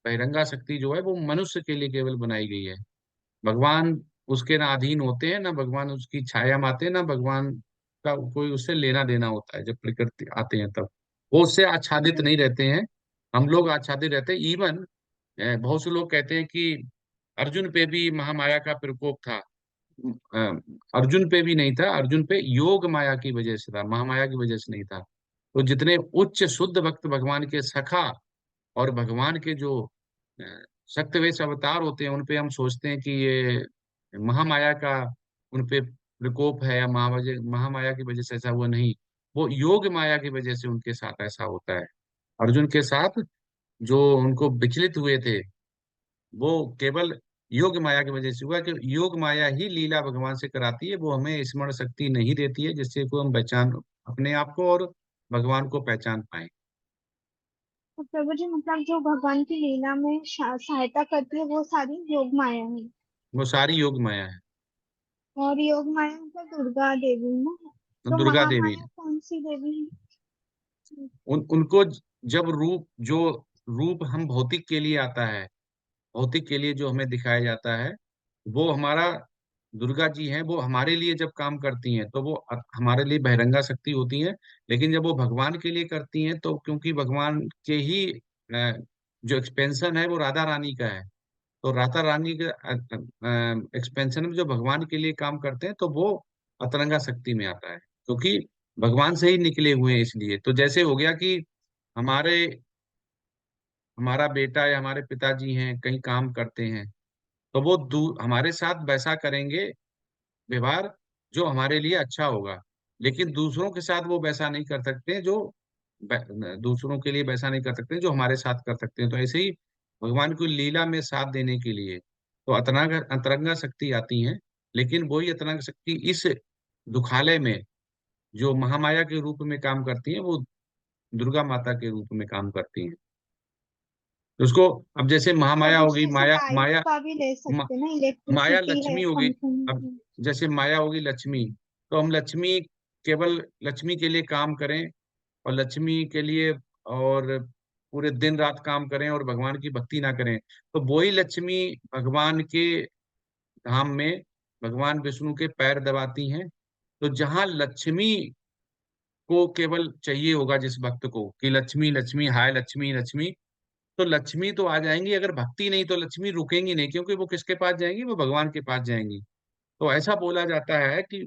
बहिरंगा शक्ति जो है वो मनुष्य के लिए केवल बनाई गई है। भगवान उसके ना अधीन होते हैं, ना भगवान उसकी छाया में आते हैं, ना भगवान का कोई उससे लेना देना होता है। जब प्रकृति आते हैं तब वो उससे आच्छादित नहीं रहते हैं, हम लोग आच्छादित रहते हैं। इवन बहुत से लोग कहते हैं कि अर्जुन पे भी महामाया का प्रकोप था। अ, अर्जुन पे भी नहीं था, अर्जुन पे योग माया की वजह से था, महामाया की वजह से नहीं था। तो जितने उच्च शुद्ध भक्त भगवान के सखा और भगवान के जो अ, शक्तिवेश अवतार होते हैं, उनपे हम सोचते हैं कि ये महामाया का उनपे प्रकोप है या महामाया की वजह से ऐसा हुआ, नहीं। वो योग माया की वजह से उनके साथ ऐसा होता है। अर्जुन के साथ जो उनको विचलित हुए थे वो केवल योग माया की वजह से हुआ, कि योग माया ही लीला भगवान से कराती है। वो हमें स्मरण शक्ति नहीं देती है जिससे को हम पहचान अपने आप को और भगवान को पहचान पाए। तो प्रभु जी, मतलब जो भगवान की लीला में सहायता करती है वो सारी योग माया है? वो सारी योग माया है। और योग माया मतलब दुर्गा देवी ना? तो दुर्गा देवी महामाया कौन सी देवी है? उनको जब जो रूप हम भौतिक के लिए आता है, भौतिक के लिए जो हमें दिखाया जाता है, वो हमारा दुर्गा जी हैं। वो हमारे लिए जब काम करती हैं तो वो हमारे लिए बहिरंगा शक्ति होती हैं। लेकिन जब वो भगवान के लिए करती हैं तो क्योंकि भगवान के ही जो एक्सपेंशन है वो राधा रानी का है, तो राधा रानी के एक्सपेंशन में जो भगवान के लिए काम करते हैं तो वो अतरंगा शक्ति में आता है, क्योंकि भगवान से ही निकले हुए हैं। इसलिए तो जैसे हो गया कि हमारे हमारा बेटा या हमारे पिताजी हैं कहीं काम करते हैं, तो वो हमारे साथ वैसा करेंगे व्यवहार जो हमारे लिए अच्छा होगा। लेकिन दूसरों के साथ वो वैसा नहीं कर सकते जो दूसरों के लिए वैसा नहीं कर सकते जो हमारे साथ कर सकते हैं। तो ऐसे ही भगवान को लीला में साथ देने के लिए तो अतरंगा अंतरंगा शक्ति आती है। लेकिन वही अतरंगा शक्ति इस दुखालय में जो महामाया के रूप में काम करती है, वो दुर्गा माता के रूप में काम करती है। उसको अब जैसे महामाया प्रभु हो जी, गई, जैसे माया लाइट माया का भी ले मा, सकते हैं ना, माया इलेक्ट्रिसिटी है लक्ष्मी हो गई। अब समथिंग। जैसे माया होगी लक्ष्मी, तो हम लक्ष्मी केवल लक्ष्मी के लिए काम करें और लक्ष्मी के लिए और पूरे दिन रात काम करें और भगवान की भक्ति ना करें, तो वही लक्ष्मी भगवान के धाम में भगवान विष्णु के पैर दबाती हैं। तो जहां लक्ष्मी को केवल चाहिए होगा जिस भक्त को कि लक्ष्मी लक्ष्मी हाय लक्ष्मी लक्ष्मी, तो लक्ष्मी तो आ जाएंगी। अगर भक्ति नहीं तो लक्ष्मी रुकेंगी नहीं, क्योंकि वो किसके पास जाएंगी, वो भगवान के पास जाएंगी। तो ऐसा बोला जाता है कि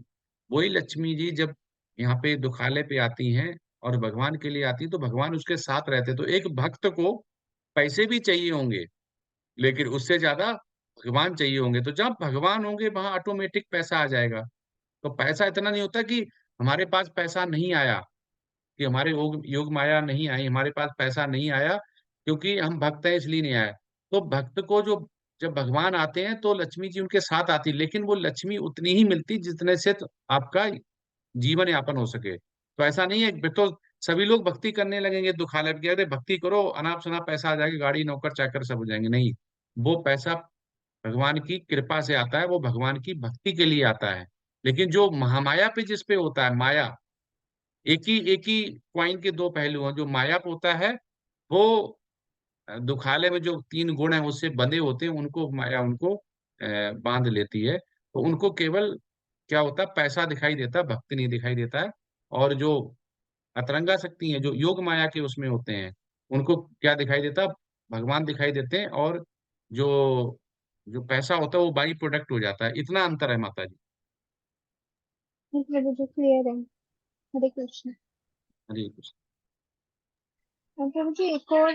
वही लक्ष्मी जी जब यहाँ पे दुखालय पे आती हैं और भगवान के लिए आती, तो भगवान उसके साथ रहते। तो एक भक्त को पैसे भी चाहिए होंगे, लेकिन उससे ज्यादा भगवान चाहिए होंगे। तो जब भगवान होंगे वहां ऑटोमेटिक पैसा आ जाएगा। तो पैसा इतना नहीं होता कि हमारे पास पैसा नहीं आया, कि हमारे योग माया नहीं आई, हमारे पास पैसा नहीं आया क्योंकि हम भक्त हैं इसलिए नहीं आया। तो भक्त को जो जब भगवान आते हैं तो लक्ष्मी जी उनके साथ आती, लेकिन वो लक्ष्मी उतनी ही मिलती जितने से तो आपका जीवन यापन हो सके। तो ऐसा नहीं है तो सभी लोग भक्ति करने लगेंगे दुखालय पे, अरे भक्ति करो अनाप शनाप पैसा आ जाएगा, गाड़ी नौकर चाकर सब हो जाएंगे, नहीं। वो पैसा भगवान की कृपा से आता है, वो भगवान की भक्ति के लिए आता है। लेकिन जो महामाया पे जिस पे होता है माया, एक ही क्वाइन के दो पहलू हैं। जो माया पे होता है वो दुखालय में जो तीन गुण है उससे बंधे होते हैं, उनको माया उनको बांध लेती है। तो उनको केवल क्या होता है, पैसा दिखाई देता है, भक्ति नहीं दिखाई देता है। और जो अतरंगा शक्ति है जो योग माया के उसमें होते हैं, उनको क्या दिखाई देता, भगवान दिखाई देते हैं, और जो जो पैसा होता है वो बाई प्रोडक्ट हो जाता है। इतना अंतर है माता जी। प्रभु जी क्लियर है। हरे कृष्ण। हरे कृष्ण। प्रभु जी एक और